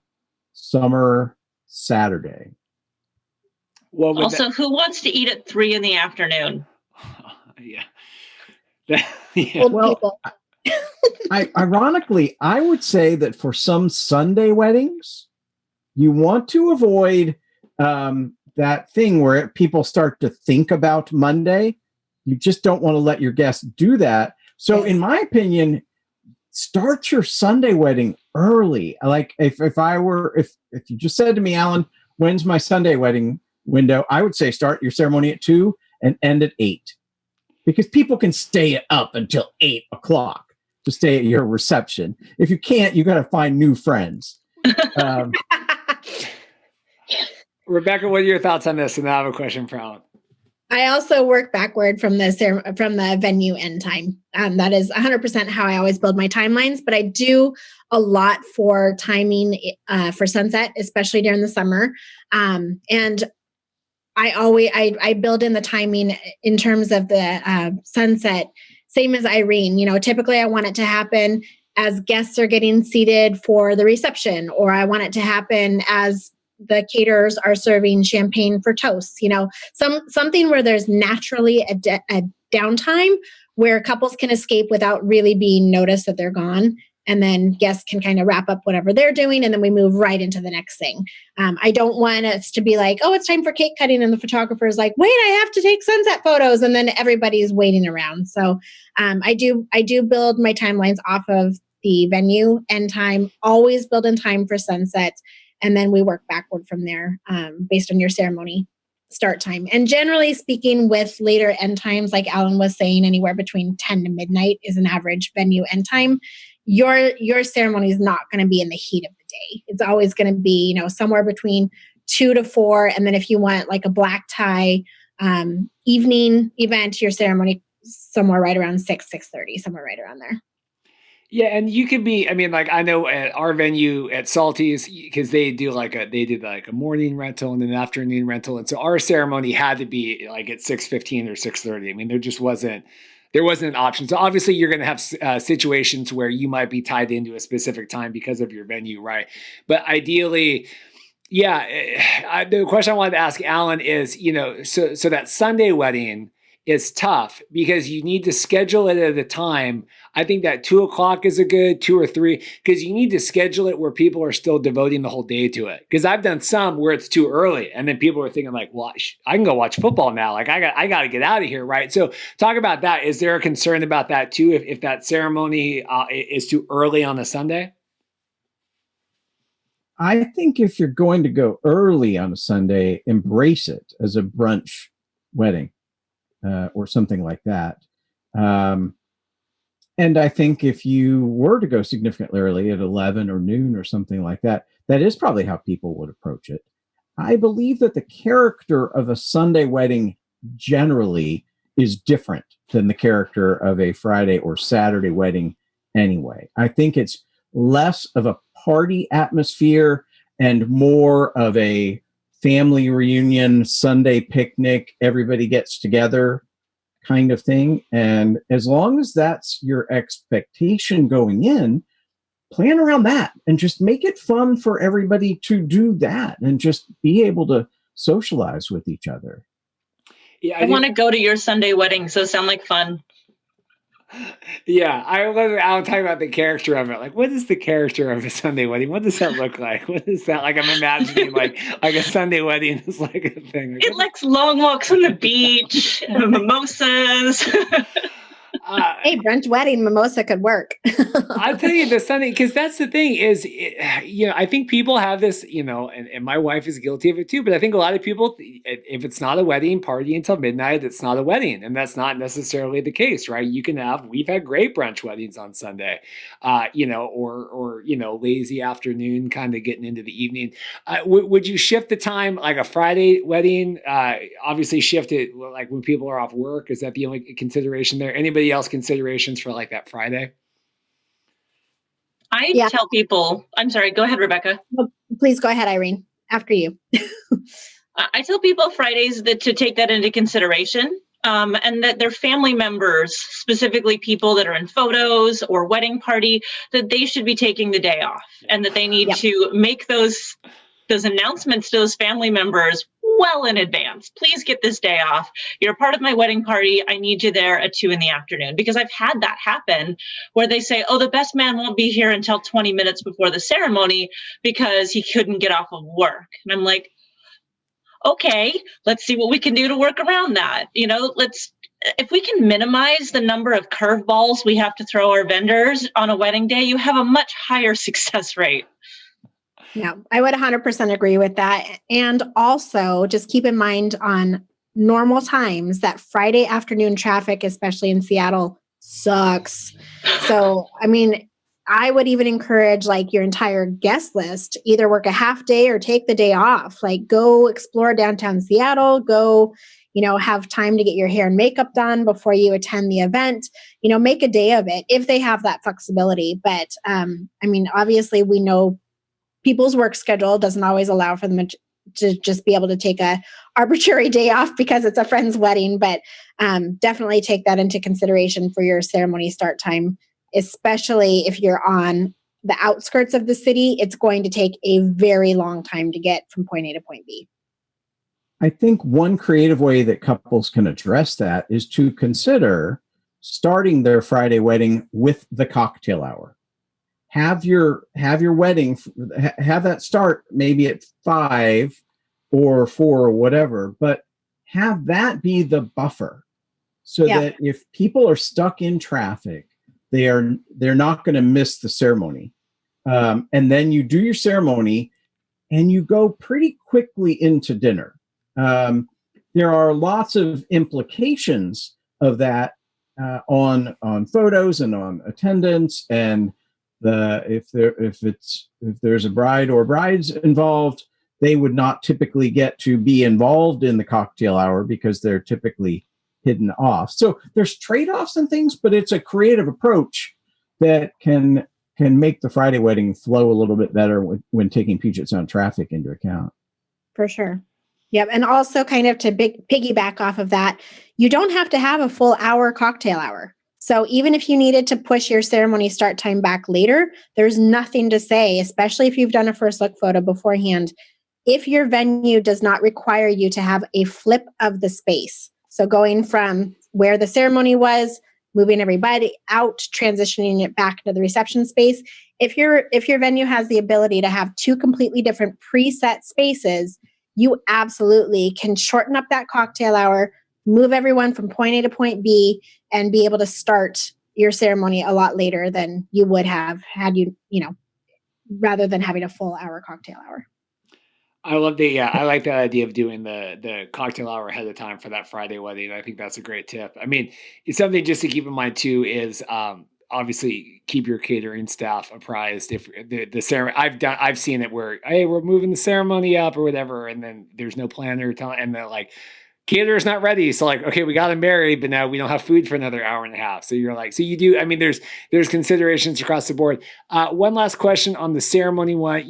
summer Saturday. Well, also, who wants to eat at 3 p.m? Yeah. Well, ironically, I would say that for some Sunday weddings, you want to avoid that thing where people start to think about Monday. You just don't want to let your guests do that. So in my opinion, start your Sunday wedding early. Like if you just said to me, Alan, when's my Sunday wedding window, I would say start your ceremony at 2 and end at 8, because people can stay up until 8 o'clock to stay at your reception. If you can't, you got to find new friends. Rebecca, what are your thoughts on this? And I have a question for Alan. I also work backward from the venue end time. That is 100% how I always build my timelines, but I do a lot for timing for sunset, especially during the summer. And I build in the timing in terms of the sunset, same as Irene. Typically I want it to happen as guests are getting seated for the reception, or I want it to happen as the caterers are serving champagne for toasts. Something where there's naturally a downtime where couples can escape without really being noticed that they're gone. and then guests can kind of wrap up whatever they're doing, and then we move right into the next thing. I don't want us to be like, oh, it's time for cake cutting, and the photographer is like, wait, I have to take sunset photos, and then everybody's waiting around. So I do build my timelines off of the venue end time, always build in time for sunset, and then we work backward from there based on your ceremony start time. And generally speaking, with later end times, like Alan was saying, anywhere between 10 to midnight is an average venue end time. Your ceremony is not going to be in the heat of the day. It's always going to be, somewhere between 2 to 4. And then if you want like a black tie evening event, your ceremony somewhere right around 6:30, somewhere right around there. Yeah, and you could be, I know at our venue at Salty's, because they did like a morning rental and an afternoon rental. And so our ceremony had to be like at 6:15 or 6:30. There wasn't an option. So obviously you're going to have situations where you might be tied into a specific time because of your venue, right? But ideally, yeah, the question I wanted to ask Alan is, so that Sunday wedding is tough because you need to schedule it at a time. I think that 2:00 is a good 2 or 3, because you need to schedule it where people are still devoting the whole day to it. Because I've done some where it's too early, and then people are thinking like, well, I can go watch football now. Like I got to get out of here, right? So talk about that. Is there a concern about that too? If that ceremony is too early on a Sunday? I think if you're going to go early on a Sunday, embrace it as a brunch wedding. Or something like that. And I think if you were to go significantly early at 11 or noon or something like that, that is probably how people would approach it. I believe that the character of a Sunday wedding generally is different than the character of a Friday or Saturday wedding anyway. I think it's less of a party atmosphere and more of a family reunion, Sunday picnic, everybody gets together kind of thing. And as long as that's your expectation going in, plan around that and just make it fun for everybody to do that and just be able to socialize with each other. Yeah, I want to go to your Sunday wedding, so sound like fun. Yeah, I love Alan talking about the character of it. Like, what is the character of a Sunday wedding? What does that look like? What is that? Like, I'm imagining like a Sunday wedding is like a thing. It likes long walks on the beach, mimosas. Hey, brunch wedding mimosa could work. I'll tell you the Sunday, because that's the thing is, I think people have this, and my wife is guilty of it too, but I think a lot of people, if it's not a wedding, party until midnight, it's not a wedding. And that's not necessarily the case, right? We've had great brunch weddings on Sunday, or lazy afternoon kind of getting into the evening. Would you shift the time like a Friday wedding? Obviously shift it like when people are off work. Is that the only consideration there? Anybody else considerations for like that Friday? I tell people, I'm sorry, go ahead, Rebecca. Please go ahead, Irene, after you. I tell people Fridays to take that into consideration, and that their family members, specifically people that are in photos or wedding party, that they should be taking the day off, and that they need to make those announcements to those family members well in advance. Please get this day off. You're a part of my wedding party. I need you there at 2 p.m. Because I've had that happen where they say, oh, the best man won't be here until 20 minutes before the ceremony because he couldn't get off of work. And I'm like, okay, let's see what we can do to work around that. If we can minimize the number of curveballs we have to throw our vendors on a wedding day, you have a much higher success rate. Yeah, I would 100% agree with that. And also just keep in mind on normal times that Friday afternoon traffic, especially in Seattle, sucks. So, I would even encourage like your entire guest list, either work a half day or take the day off, like go explore downtown Seattle, go, have time to get your hair and makeup done before you attend the event, make a day of it if they have that flexibility. But, obviously we know people's work schedule doesn't always allow for them to just be able to take a arbitrary day off because it's a friend's wedding, but definitely take that into consideration for your ceremony start time, especially if you're on the outskirts of the city. It's going to take a very long time to get from point A to point B. I think one creative way that couples can address that is to consider starting their Friday wedding with the cocktail hour. have your wedding, have that start maybe at 5 or 4 or whatever, but have that be the buffer so that if people are stuck in traffic, they're not going to miss the ceremony. And then you do your ceremony and you go pretty quickly into dinner. There are lots of implications of that on photos and on attendance, and if there's a bride or brides involved, they would not typically get to be involved in the cocktail hour because they're typically hidden off. So there's trade-offs and things, but it's a creative approach that can make the Friday wedding flow a little bit better when taking Puget Sound traffic into account. For sure. Yep. And also kind of to piggyback off of that, you don't have to have a full hour cocktail hour. So even if you needed to push your ceremony start time back later, there's nothing to say, especially if you've done a first look photo beforehand, if your venue does not require you to have a flip of the space. So going from where the ceremony was, moving everybody out, transitioning it back to the reception space. If your venue has the ability to have 2 completely different preset spaces, you absolutely can shorten up that cocktail hour, move everyone from point A to point B, and be able to start your ceremony a lot later than you would have had rather than having a full hour cocktail hour. I love I like that idea of doing the cocktail hour ahead of time for that Friday wedding. I think that's a great tip. I mean, it's something just to keep in mind too is obviously keep your catering staff apprised. If the ceremony, I've seen it where, hey, we're moving the ceremony up or whatever, and then there's no planner and they're like, caterer's not ready. So like, okay, we got them married, but now we don't have food for another hour and a half. So you're like, so you do, I mean, there's considerations across the board. One last question on the ceremony one,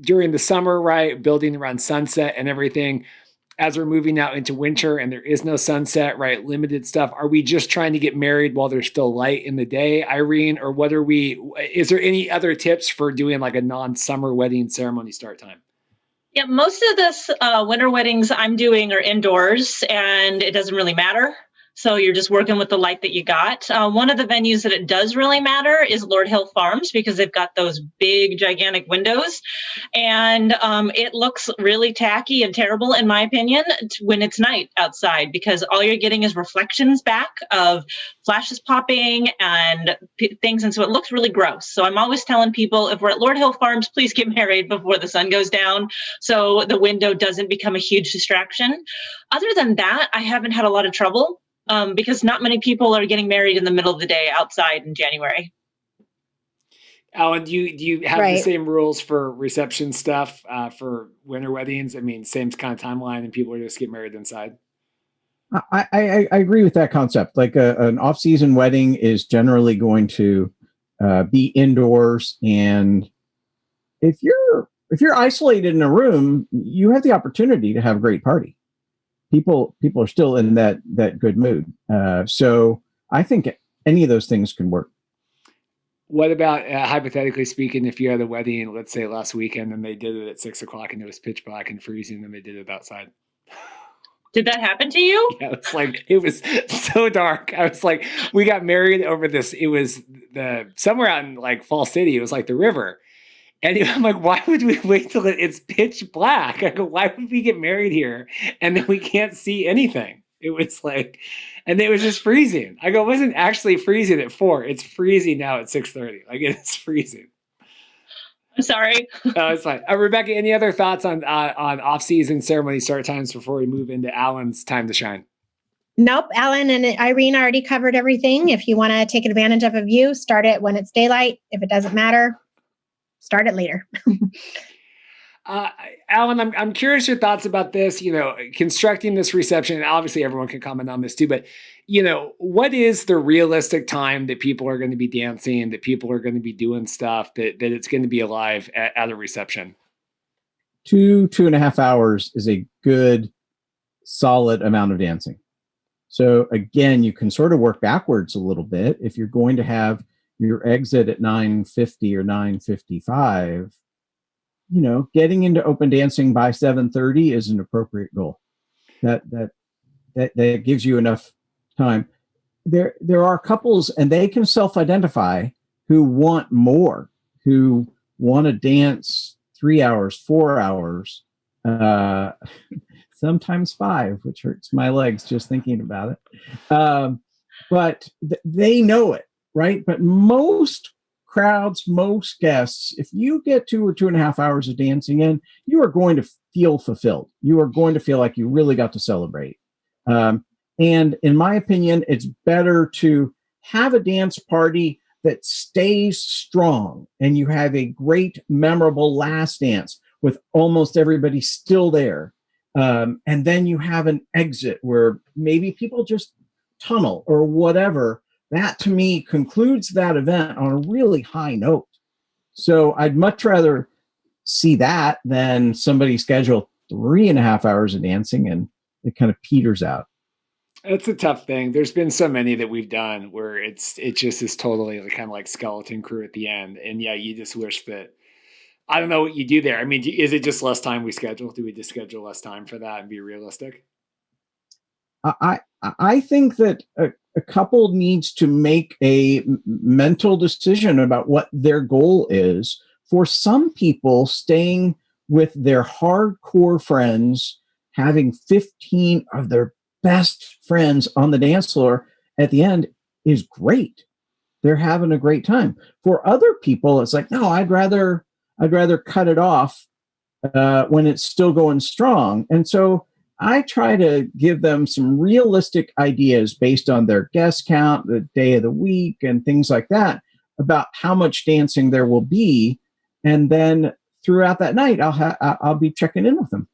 during the summer, right, building around sunset and everything, as we're moving out into winter and there is no sunset, right, limited stuff, are we just trying to get married while there's still light in the day, Irene, or is there any other tips for doing like a non-summer wedding ceremony start time? Yeah, most of this winter weddings I'm doing are indoors, and it doesn't really matter. So you're just working with the light that you got. One of the venues that it does really matter is Lord Hill Farms, because they've got those big, gigantic windows. And it looks really tacky and terrible, in my opinion, when it's night outside, because all you're getting is reflections back of flashes popping and things. And so it looks really gross. So I'm always telling people, if we're at Lord Hill Farms, please get married before the sun goes down so the window doesn't become a huge distraction. Other than that, I haven't had a lot of trouble. Because not many people are getting married in the middle of the day outside in January. Alan, do you have the same rules for reception stuff for winter weddings? I mean, same kind of timeline, and people are just get married inside. I agree with that concept. Like an off-season wedding is generally going to be indoors, and if you're isolated in a room, you have the opportunity to have a great party. People are still in that good mood. So I think any of those things can work. What about hypothetically speaking, if you had a wedding, let's say last weekend, and they did it at 6 o'clock and it was pitch black and freezing, and they did it outside? Did that happen to you? Yeah, it was so dark. I was like, we got married over this. It was somewhere out in like Fall City. It was like the river. And I'm like, why would we wait till it's pitch black? I go, why would we get married here? And then we can't see anything. It was like, and it was just freezing. I go, it wasn't actually freezing at 4. It's freezing now at 6:30. Like it's freezing. I'm sorry. No, it's fine. Rebecca, any other thoughts on off-season ceremony start times before we move into Alan's time to shine? Nope. Alan and Irene already covered everything. If you want to take advantage of a view, start it when it's daylight. If it doesn't matter, start it later. Alan, I'm curious your thoughts about this, constructing this reception, and obviously everyone can comment on this too, but, what is the realistic time that people are going to be dancing, that people are going to be doing stuff, that it's going to be alive at a reception? 2.5 hours is a good, solid amount of dancing. So again, you can sort of work backwards a little bit. If you're going to have your exit at 9:50 or 9:55, getting into open dancing by 7:30 is an appropriate goal. That gives you enough time. There are couples, and they can self-identify, who want more who want to dance 3 hours, 4 hours, sometimes 5, which hurts my legs just thinking about it. But they know it, right? But most crowds, most guests, if you get 2 or 2.5 hours of dancing in, you are going to feel fulfilled. You are going to feel like you really got to celebrate. And in my opinion, it's better to have a dance party that stays strong and you have a great, memorable last dance with almost everybody still there. And then you have an exit where maybe people just tunnel or whatever. That to me concludes that event on a really high note. So I'd much rather see that than somebody schedule 3.5 hours of dancing and it kind of peters out. It's a tough thing. There's been so many that we've done where it just is totally kind of like skeleton crew at the end. And yeah, you just wish that, I don't know what you do there. I mean, is it just less time we schedule? Do we just schedule less time for that and be realistic? I think that a couple needs to make a mental decision about what their goal is. For some people, staying with their hardcore friends, having 15 of their best friends on the dance floor at the end is great. They're having a great time. For other people, it's like, no, I'd rather cut it off when it's still going strong. And so I try to give them some realistic ideas based on their guest count, the day of the week, and things like that about how much dancing there will be. And then throughout that night, I'll be checking in with them.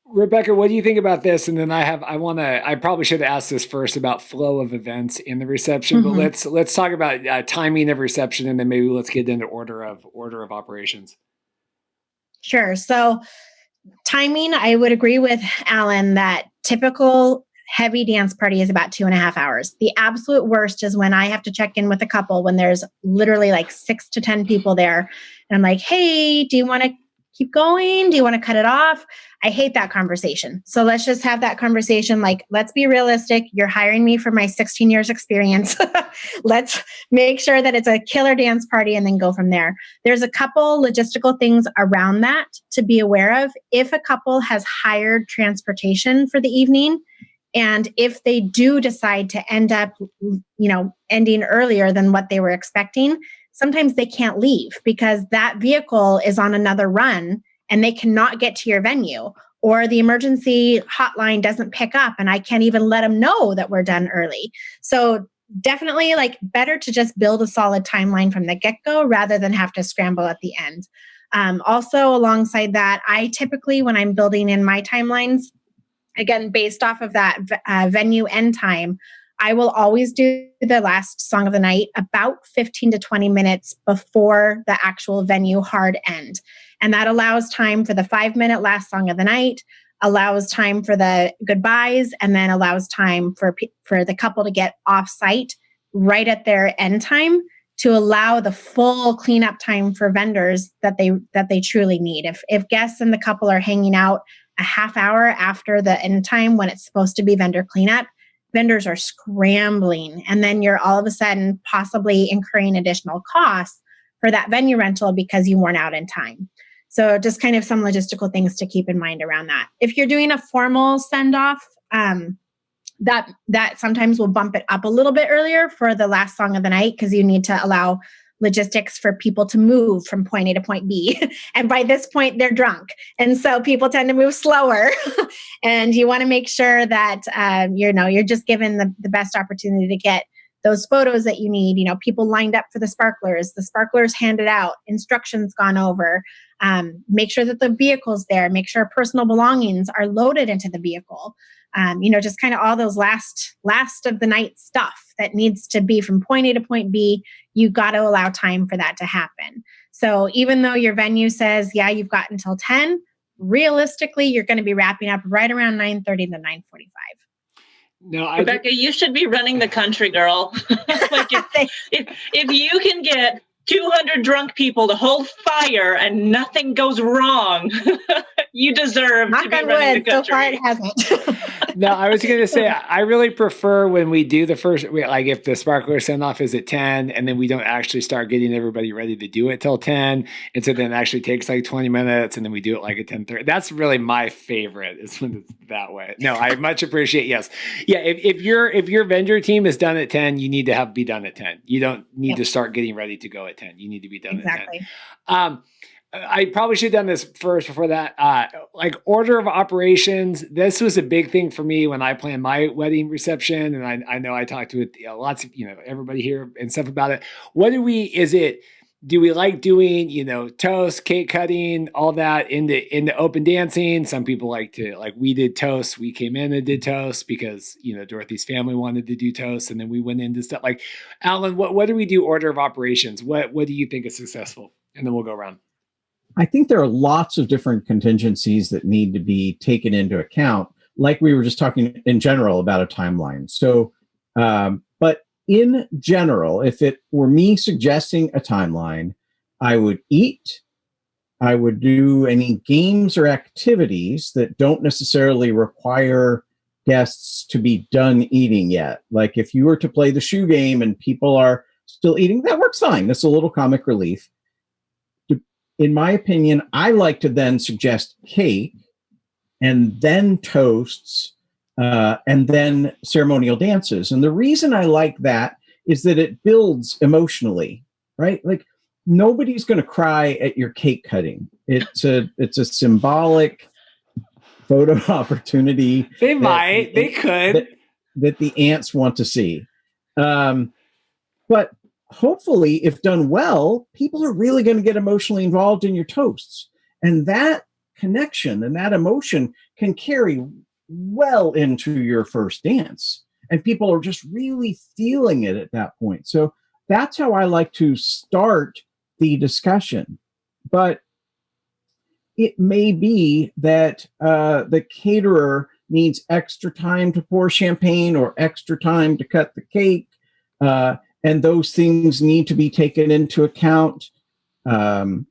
Rebecca, what do you think about this? And then I probably should have asked this first about flow of events in the reception, but let's talk about timing of reception, and then maybe let's get into order of operations. Sure. So timing, I would agree with Alan that typical heavy dance party is about 2.5 hours. The absolute worst is when I have to check in with a couple when there's literally like 6 to 10 people there. And I'm like, hey, do you want to keep going? Do you want to cut it off? I hate that conversation. So let's just have that conversation. Like, let's be realistic. You're hiring me for my 16 years experience. Let's make sure that it's a killer dance party and then go from there. There's a couple logistical things around that to be aware of. If a couple has hired transportation for the evening, and if they do decide to end up, ending earlier than what they were expecting, sometimes they can't leave because that vehicle is on another run and they cannot get to your venue, or the emergency hotline doesn't pick up and I can't even let them know that we're done early. So definitely better to just build a solid timeline from the get-go rather than have to scramble at the end. Also alongside that, I typically, when I'm building in my timelines, again, based off of that venue end time, I will always do the last song of the night about 15 to 20 minutes before the actual venue hard end. And that allows time for the 5-minute last song of the night, allows time for the goodbyes, and then allows time for the couple to get off site right at their end time to allow the full cleanup time for vendors that they truly need. If guests and the couple are hanging out a half hour after the end time when it's supposed to be vendor cleanup, vendors are scrambling. And then you're all of a sudden possibly incurring additional costs for that venue rental because you weren't out in time. So just kind of some logistical things to keep in mind around that. If you're doing a formal send-off, that sometimes will bump it up a little bit earlier for the last song of the night because you need to allow logistics for people to move from point A to point B. And by this point, they're drunk. And so people tend to move slower. And you want to make sure that, you're just given the best opportunity to get those photos that you need. People lined up for the sparklers handed out, instructions gone over, make sure that the vehicle's there, make sure personal belongings are loaded into the vehicle. Just kind of all those last of the night stuff that needs to be from point A to point B, you got to allow time for that to happen. So even though your venue says, yeah, you've got until 10, realistically, you're going to be wrapping up right around 9:30 to 9:45. No, Rebecca, you should be running the country, girl. if you can get 200 drunk people to hold fire and nothing goes wrong, you deserve to be running the country. So far it hasn't. No, I was going to say, I really prefer when we do the first, like if the sparkler send off is at 10 and then we don't actually start getting everybody ready to do it till 10. And so then it actually takes like 20 minutes and then we do it like at 10:30. That's really my favorite is when it's that way. No, I much appreciate, yes. Yeah. If your vendor team is done at 10, you need to be done at 10. You don't need to start getting ready to go at 10. You need to be done at 10. I probably should have done this first before that. Like order of operations. This was a big thing for me when I planned my wedding reception. And I know I talked with lots of, everybody here and stuff about it. Do we like doing, toast, cake cutting, all that in the open dancing? Some people we did toast. We came in and did toast because, Dorothy's family wanted to do toast. And then we went into stuff like, Alan, what do we do order of operations? What do you think is successful? And then we'll go around. I think there are lots of different contingencies that need to be taken into account, like we were just talking in general about a timeline. So, but in general, if it were me suggesting a timeline, I would eat, I would do any games or activities that don't necessarily require guests to be done eating yet. Like if you were to play the shoe game and people are still eating, that works fine. That's a little comic relief. In my opinion, I like to then suggest cake and then toasts and then ceremonial dances. And the reason I like that is that it builds emotionally, right? Like nobody's going to cry at your cake cutting. It's a symbolic photo opportunity. They could. That the aunts want to see. But hopefully, if done well, people are really going to get emotionally involved in your toasts. And that connection and that emotion can carry well into your first dance. And people are just really feeling it at that point. So that's how I like to start the discussion. But it may be that the caterer needs extra time to pour champagne or extra time to cut the cake. And those things need to be taken into account. One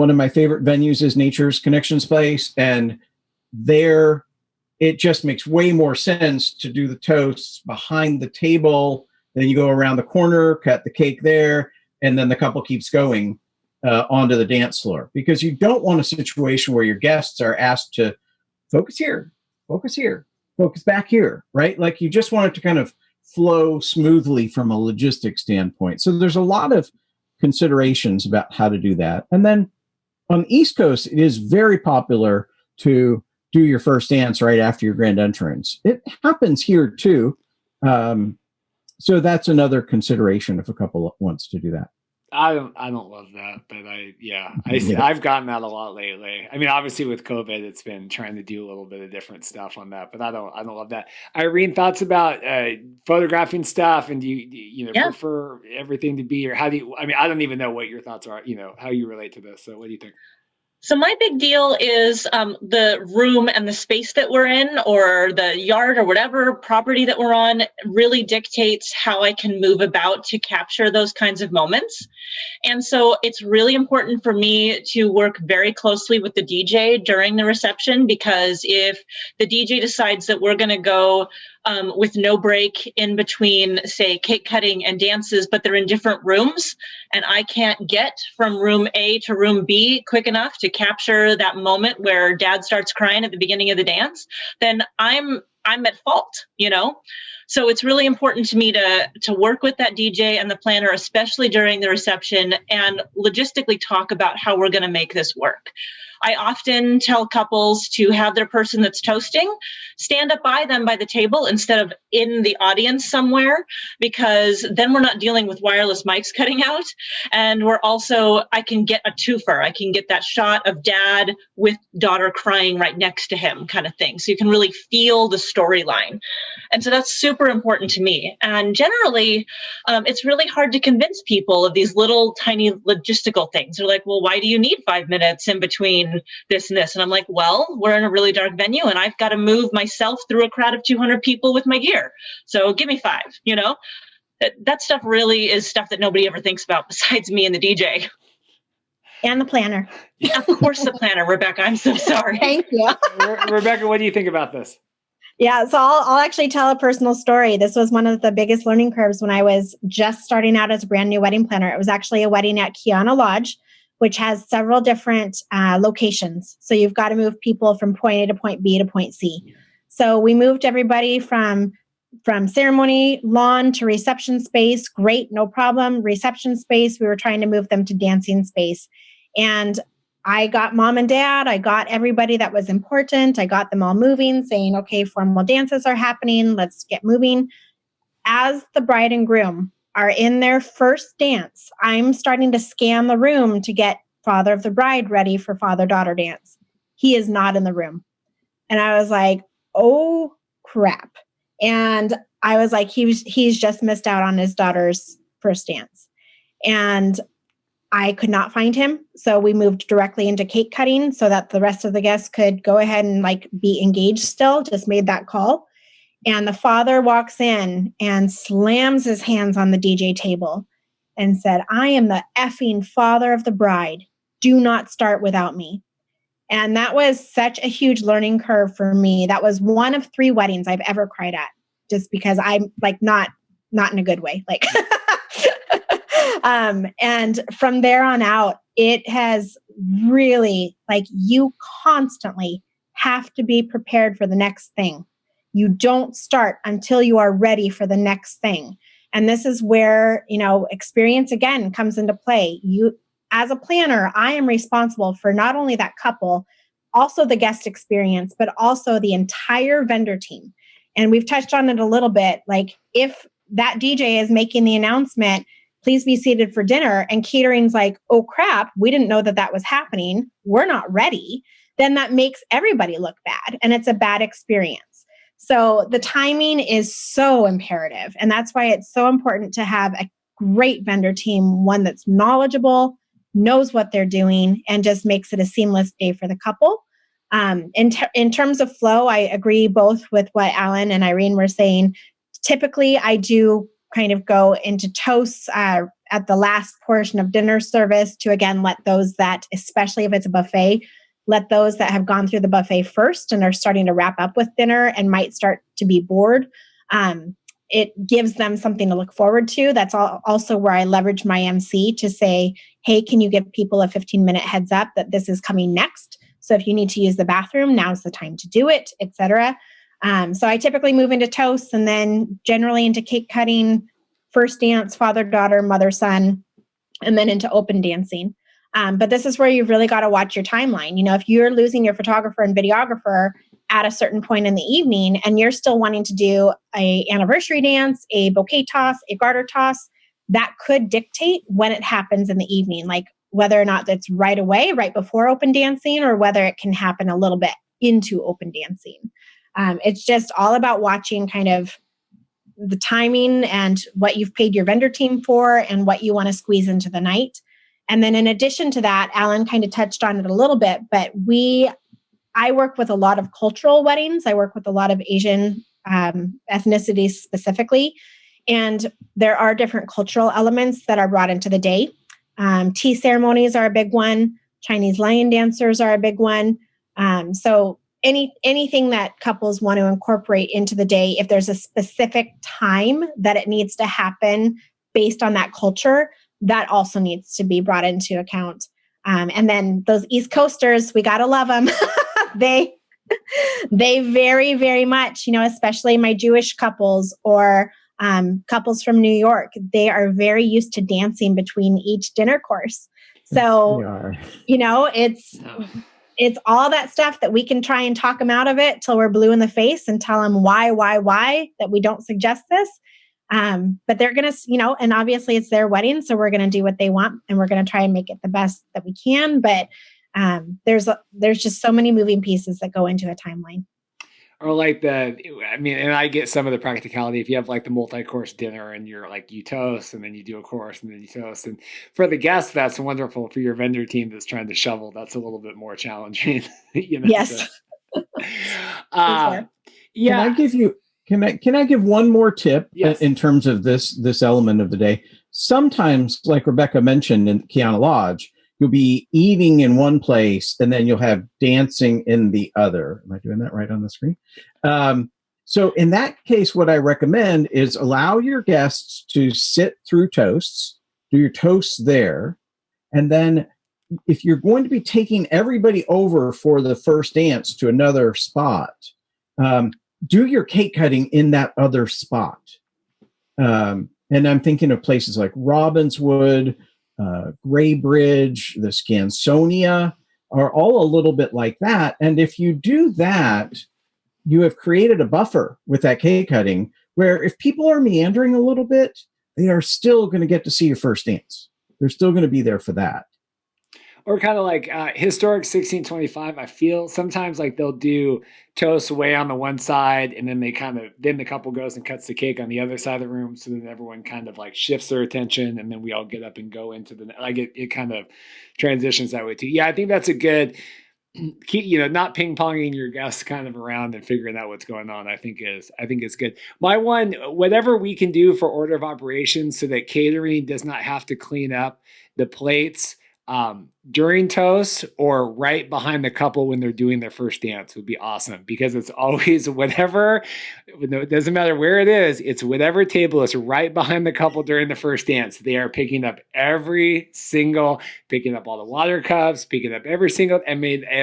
of my favorite venues is Nature's Connections Place. And there, it just makes way more sense to do the toasts behind the table. Then you go around the corner, cut the cake there, and then the couple keeps going onto the dance floor. Because you don't want a situation where your guests are asked to focus here, focus back here, right? Like you just want it to kind of flow smoothly from a logistics standpoint. So there's a lot of considerations about how to do that. And then on the East Coast, it is very popular to do your first dance right after your grand entrance. It happens here too. So that's another consideration if a couple wants to do that. I don't love that, but I've gotten that a lot lately. I mean, obviously with COVID, it's been trying to do a little bit of different stuff on that, but I don't love that. Irene, thoughts about photographing stuff, and do you prefer everything to be, or how do you? I mean, I don't even know what your thoughts are. How you relate to this. So, what do you think? So my big deal is the room and the space that we're in, or the yard or whatever property that we're on, really dictates how I can move about to capture those kinds of moments. And so it's really important for me to work very closely with the DJ during the reception, because if the DJ decides that we're going to go with no break in between, say, cake cutting and dances, but they're in different rooms, and I can't get from room A to room B quick enough to capture that moment where dad starts crying at the beginning of the dance, then I'm at fault, So it's really important to me to work with that DJ and the planner, especially during the reception, and logistically talk about how we're going to make this work. I often tell couples to have their person that's toasting stand up by them by the table instead of in the audience somewhere, because then we're not dealing with wireless mics cutting out. And I can get a twofer. I can get that shot of dad with daughter crying right next to him kind of thing. So you can really feel the storyline. And so that's super important to me. And generally, it's really hard to convince people of these little tiny logistical things. They're like, well, why do you need 5 minutes in between this and this? And I'm like, well, we're in a really dark venue and I've got to move myself through a crowd of 200 people with my gear. So give me 5, That stuff really is stuff that nobody ever thinks about besides me and the DJ. And the planner. Of course, the planner, Rebecca. I'm so sorry. Thank you. Rebecca, what do you think about this? Yeah, so I'll actually tell a personal story. This was one of the biggest learning curves when I was just starting out as a brand new wedding planner. It was actually a wedding at Kiana Lodge, which has several different locations. So you've got to move people from point A to point B to point C. So we moved everybody from ceremony lawn to reception space. Great, no problem. Reception space, we were trying to move them to dancing space. And I got mom and dad, I got everybody that was important. I got them all moving, saying, okay, formal dances are happening. Let's get moving. As the bride and groom are in their first dance, I'm starting to scan the room to get father of the bride ready for father-daughter dance. He is not in the room. And I was like, oh, crap. And I was like, he's just missed out on his daughter's first dance. And I could not find him. So we moved directly into cake cutting so that the rest of the guests could go ahead and like be engaged still, just made that call. And the father walks in and slams his hands on the DJ table and said, I am the effing father of the bride. Do not start without me. And that was such a huge learning curve for me. That was one of 3 weddings I've ever cried at, just because I'm like, not in a good way. Like, and from there on out, it has really, like, you constantly have to be prepared for the next thing. You don't start until you are ready for the next thing. And this is where, experience again comes into play. You, as a planner, I am responsible for not only that couple, also the guest experience, but also the entire vendor team. And we've touched on it a little bit. Like, if that DJ is making the announcement, please be seated for dinner, and catering's like, oh crap, we didn't know that was happening, we're not ready, then that makes everybody look bad, and it's a bad experience. So the timing is so imperative, and that's why it's so important to have a great vendor team, one that's knowledgeable, knows what they're doing, and just makes it a seamless day for the couple. In terms of flow, I agree both with what Alan and Irene were saying. Typically, I do kind of go into toasts at the last portion of dinner service to, again, let those that, especially if it's a buffet, let those that have gone through the buffet first and are starting to wrap up with dinner and might start to be bored. It gives them something to look forward to. That's also where I leverage my MC to say, hey, can you give people a 15-minute heads up that this is coming next? So if you need to use the bathroom, now's the time to do it, etc. So I typically move into toasts and then generally into cake cutting, first dance, father-daughter, mother-son, and then into open dancing. But this is where you've really got to watch your timeline. If you're losing your photographer and videographer at a certain point in the evening and you're still wanting to do an anniversary dance, a bouquet toss, a garter toss, that could dictate when it happens in the evening, like whether or not that's right away, right before open dancing, or whether it can happen a little bit into open dancing. It's just all about watching kind of the timing and what you've paid your vendor team for and what you want to squeeze into the night. And then in addition to that, Alan kind of touched on it a little bit, but I work with a lot of cultural weddings. I work with a lot of Asian ethnicities specifically. And there are different cultural elements that are brought into the day. Tea ceremonies are a big one. Chinese lion dancers are a big one. So anything that couples want to incorporate into the day, if there's a specific time that it needs to happen based on that culture, that also needs to be brought into account. And then those East Coasters, we got to love them. They very, very much, especially my Jewish couples or couples from New York, they are very used to dancing between each dinner course. So, it's all that stuff that we can try and talk them out of it till we're blue in the face and tell them why that we don't suggest this. But they're going to, and obviously it's their wedding, so we're going to do what they want and we're going to try and make it the best that we can. But there's just so many moving pieces that go into a timeline. Or and I get some of the practicality. If you have like the multi-course dinner and you're like, you toast and then you do a course and then you toast. And for the guests, that's wonderful. For your vendor team that's trying to shovel, that's a little bit more challenging. Yes. So. Yeah. Can I give one more tip? Yes. In terms of this element of the day? Sometimes, like Rebecca mentioned in Kiana Lodge, you'll be eating in one place and then you'll have dancing in the other. Am I doing that right on the screen? So in that case, what I recommend is allow your guests to sit through toasts, do your toasts there, and then if you're going to be taking everybody over for the first dance to another spot, do your cake cutting in that other spot. And I'm thinking of places like Robbinswood, Graybridge, the Scansonia are all a little bit like that. And if you do that, you have created a buffer with that cake cutting where if people are meandering a little bit, they are still going to get to see your first dance. They're still going to be there for that. Or kind of like historic 1625. I feel sometimes like they'll do toast way on the one side, and then then the couple goes and cuts the cake on the other side of the room. So then everyone kind of like shifts their attention, and then we all get up and go into it kind of transitions that way too. Yeah, I think that's a good, not ping ponging your guests kind of around and figuring out what's going on. I think is good. My one, whatever we can do for order of operations so that catering does not have to clean up the plates during toast or right behind the couple when they're doing their first dance would be awesome, because it's always it doesn't matter where it is, it's whatever table is right behind the couple during the first dance. They are picking up picking up all the water cups, picking up every single, and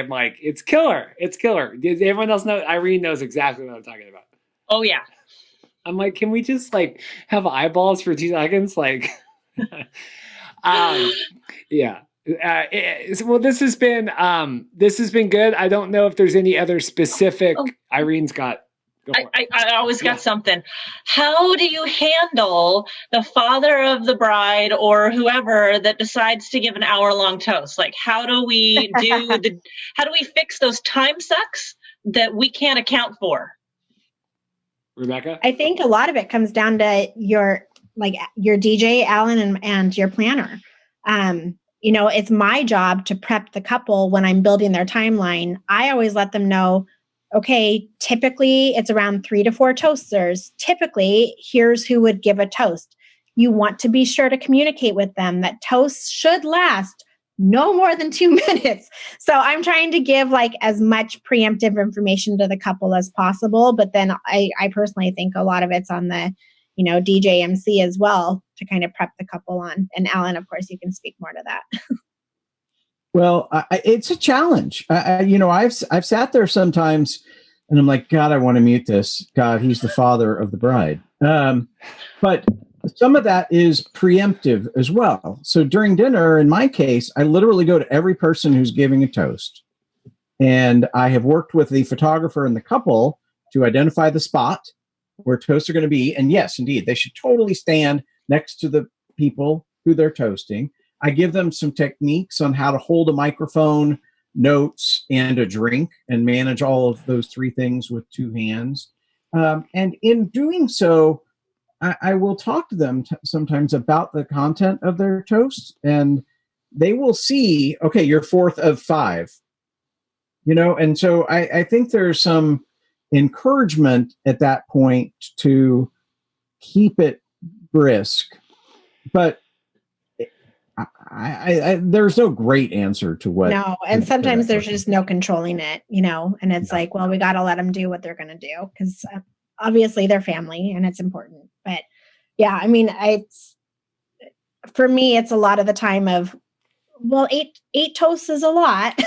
like, it's killer. It's killer. Does everyone else know? Irene knows exactly what I'm talking about. Oh yeah. I'm like, can we just like have eyeballs for 2 seconds? Like, yeah. Well, this has been good. I don't know if there's any other specific. Irene's got. I always got something. How do you handle the father of the bride or whoever that decides to give an hour-long toast? Like, how do we fix those time sucks that we can't account for? Rebecca? I think a lot of it comes down to your DJ, Alan, and your planner. It's my job to prep the couple when I'm building their timeline. I always let them know, okay, typically it's around 3 to 4 toasters. Typically, here's who would give a toast. You want to be sure to communicate with them that toasts should last no more than 2 minutes. So I'm trying to give like as much preemptive information to the couple as possible. But then I personally think a lot of it's on the DJ MC as well to kind of prep the couple on. And Alan, of course, you can speak more to that. Well, it's a challenge. I've sat there sometimes and I'm like, God, I want to mute this. God, he's the father of the bride. But some of that is preemptive as well. So during dinner, in my case, I literally go to every person who's giving a toast. And I have worked with the photographer and the couple to identify the spot where toasts are going to be. And yes, indeed, they should totally stand next to the people who they're toasting. I give them some techniques on how to hold a microphone, notes, and a drink, and manage all of those 3 things with 2 hands. And in doing so, I will talk to them sometimes about the content of their toast, and they will see, okay, you're 4th of 5. And so I think there's some encouragement at that point to keep it brisk, but there's no great answer to what. No, and sometimes there's just no controlling it, and it's like, well, we got to let them do what they're going to do because obviously they're family and it's important. But yeah, I mean, for me, it's a lot of the time of, well, eight toasts is a lot.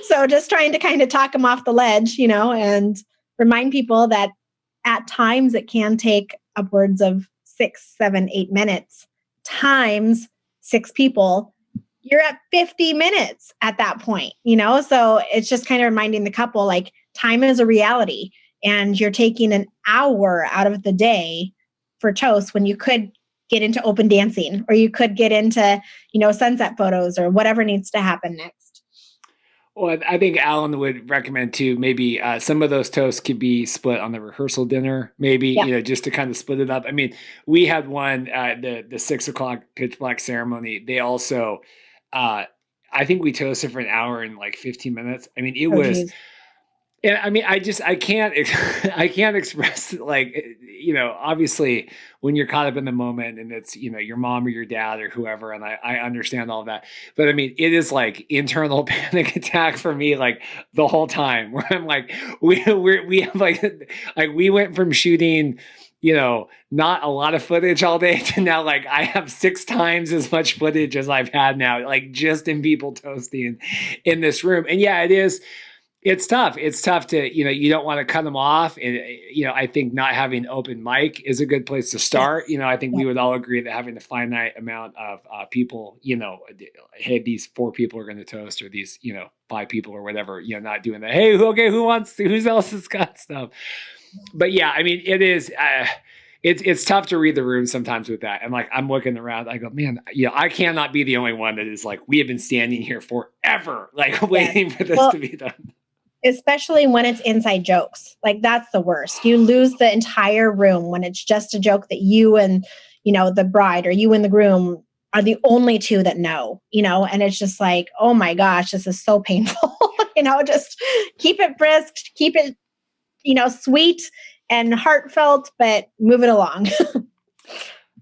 So just trying to kind of talk them off the ledge, and remind people that at times it can take upwards of 6, 7, 8 minutes times 6 people. You're at 50 minutes at that point, so it's just kind of reminding the couple, like, time is a reality and you're taking an hour out of the day for toast when you could get into open dancing, or you could get into, sunset photos or whatever needs to happen next. Well, I think Alan would recommend too, maybe some of those toasts could be split on the rehearsal dinner, maybe, just to kind of split it up. I mean, we had one, the 6 o'clock pitch black ceremony. They also, I think we toasted for an hour and like 15 minutes. I mean, And I mean, I can't, I can't express like, obviously when you're caught up in the moment and it's, your mom or your dad or whoever. And I understand all that, but I mean, it is like internal panic attack for me, like the whole time where I'm like, we have like we went from shooting, not a lot of footage all day to now, like I have 6 times as much footage as I've had now, like just in people toasting in this room. And yeah, it is. It's tough. It's tough to, you don't want to cut them off. And, I think not having open mic is a good place to start. I think we would all agree that having a finite amount of people, hey, these 4 people are going to toast, or these, 5 people or whatever, not doing that. Hey, okay, who's else has got stuff? But yeah, I mean, it is, it's tough to read the room sometimes with that. And like, I'm looking around, I go, man, I cannot be the only one that is like, we have been standing here forever, like waiting for this to be done. Especially when it's inside jokes. Like that's the worst. You lose the entire room when it's just a joke that you and, the bride or you and the groom are the only 2 that know, and it's just like, oh my gosh, this is so painful. Just keep it brisk, keep it, sweet and heartfelt, but move it along.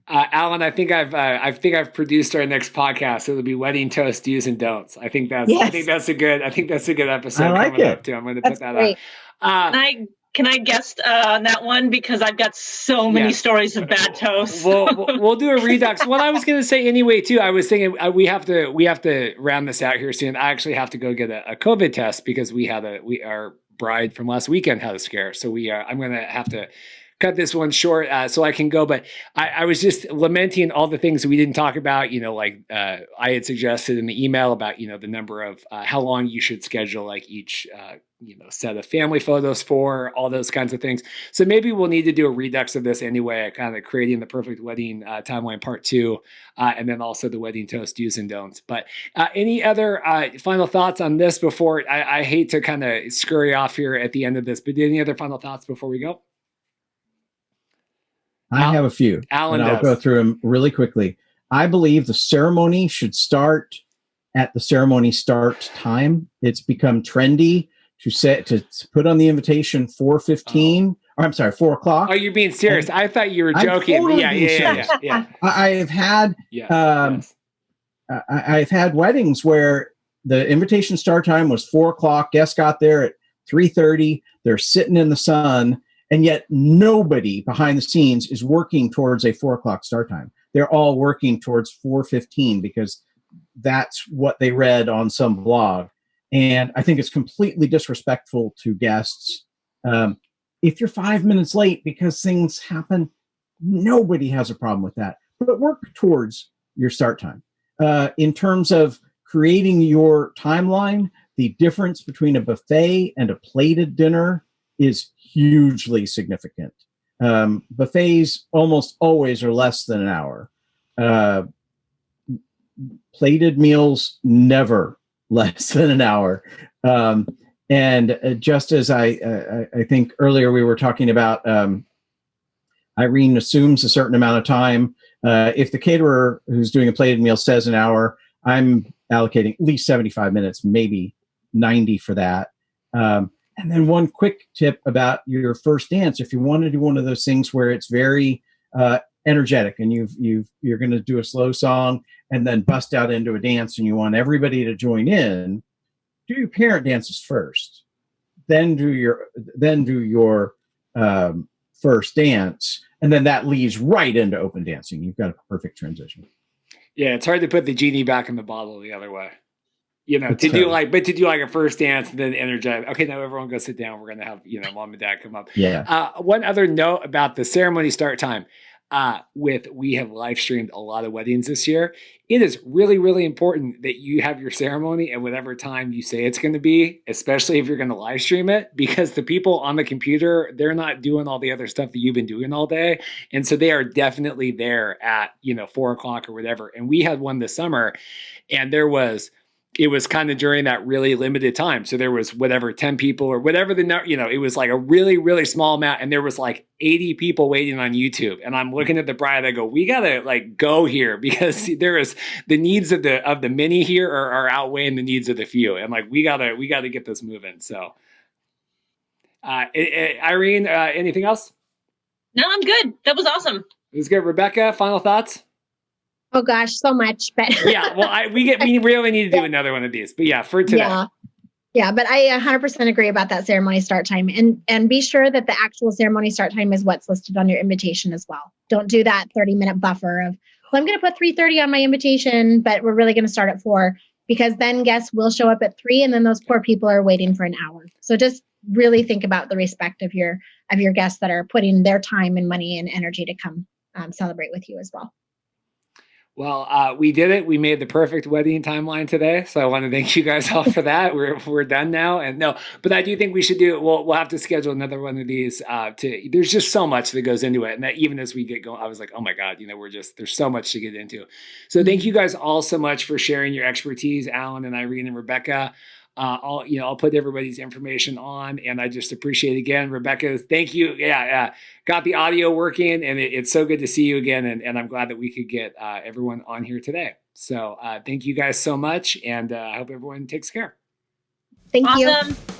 Alan, I think I've produced our next podcast. It'll be wedding toast do's and don'ts. I think that's a good episode coming up too. I'm going to put that on. Can I guest on that one, because I've got so many stories of bad toast. We'll do a redux. What I was going to say anyway too, I was thinking we have to round this out here soon. I actually have to go get a COVID test because our bride from last weekend had a scare. So I'm going to have to cut this one short so I can go. But I was just lamenting all the things we didn't talk about, I had suggested in the email about, the number of how long you should schedule like each, set of family photos for, all those kinds of things. So maybe we'll need to do a redux of this anyway, kind of creating the perfect wedding timeline part 2, and then also the wedding toast do's and don'ts. But any other final thoughts on this before, I hate to kind of scurry off here at the end of this, but any other final thoughts before we go? I have a few, Alan, and I'll go through them really quickly. I believe the ceremony should start at the ceremony start time. It's become trendy to put on the invitation 4:15. Or I'm sorry, 4 o'clock. Oh, you're being serious? I thought you were joking. Totally Yeah. I've had I've had weddings where the invitation start time was 4 o'clock. Guests got there at 3:30. They're sitting in the sun. And yet nobody behind the scenes is working towards a 4 o'clock start time. They're all working towards 4:15 because that's what they read on some blog. And I think it's completely disrespectful to guests. If you're 5 minutes late because things happen, nobody has a problem with that. But work towards your start time. In terms of creating your timeline, the difference between a buffet and a plated dinner is hugely significant. Buffets almost always are less than an hour. Plated meals, never less than an hour. And just as I think earlier we were talking about, Irene assumes a certain amount of time. If the caterer who's doing a plated meal says an hour, I'm allocating at least 75 minutes, maybe 90 for that. And then one quick tip about your first dance, if you want to do one of those things where it's very energetic and you're going to do a slow song and then bust out into a dance and you want everybody to join in, do your parent dances first, then do your first dance, and then that leads right into open dancing. You've got a perfect transition. Yeah, it's hard to put the genie back in the bottle the other way. To do like a first dance and then energize. Okay, now everyone go sit down. We're going to have, mom and dad come up. Yeah. One other note about the ceremony start time. We have live streamed a lot of weddings this year. It is really, really important that you have your ceremony at whatever time you say it's going to be, especially if you're going to live stream it, because the people on the computer, they're not doing all the other stuff that you've been doing all day. And so they are definitely there at, 4 o'clock or whatever. And we had one this summer and it was kind of during that really limited time. So there was 10 people or whatever it was like a really, really small amount. And there was like 80 people waiting on YouTube. And I'm looking at the bride, I go, we got to like go here because there is the needs of the many here are outweighing the needs of the few. And like, we gotta get this moving. So. Irene, anything else? No, I'm good. That was awesome. It was good. Rebecca, final thoughts? Oh gosh, so much. But yeah, well, we really need to do another one of these. But yeah, for today. Yeah, but I 100% agree about that ceremony start time, and be sure that the actual ceremony start time is what's listed on your invitation as well. Don't do that 30-minute buffer of, well, I'm going to put 3:30 on my invitation, but we're really going to start at 4, because then guests will show up at 3, and then those poor people are waiting for an hour. So just really think about the respect of your guests that are putting their time and money and energy to come celebrate with you as well. Well, we did it. We made the perfect wedding timeline today. So I want to thank you guys all for that. We're done now. And no, but I do think we should do it. We'll have to schedule another one of these. There's just so much that goes into it. And that even as we get going, I was like, oh my God, there's so much to get into. So thank you guys all so much for sharing your expertise, Alan and Irene and Rebecca. I'll put everybody's information on, and I just appreciate again, Rebecca. Thank you. Yeah. Got the audio working, and it's so good to see you again. And I'm glad that we could get everyone on here today. So thank you guys so much. And I hope everyone takes care. Thank you. Awesome.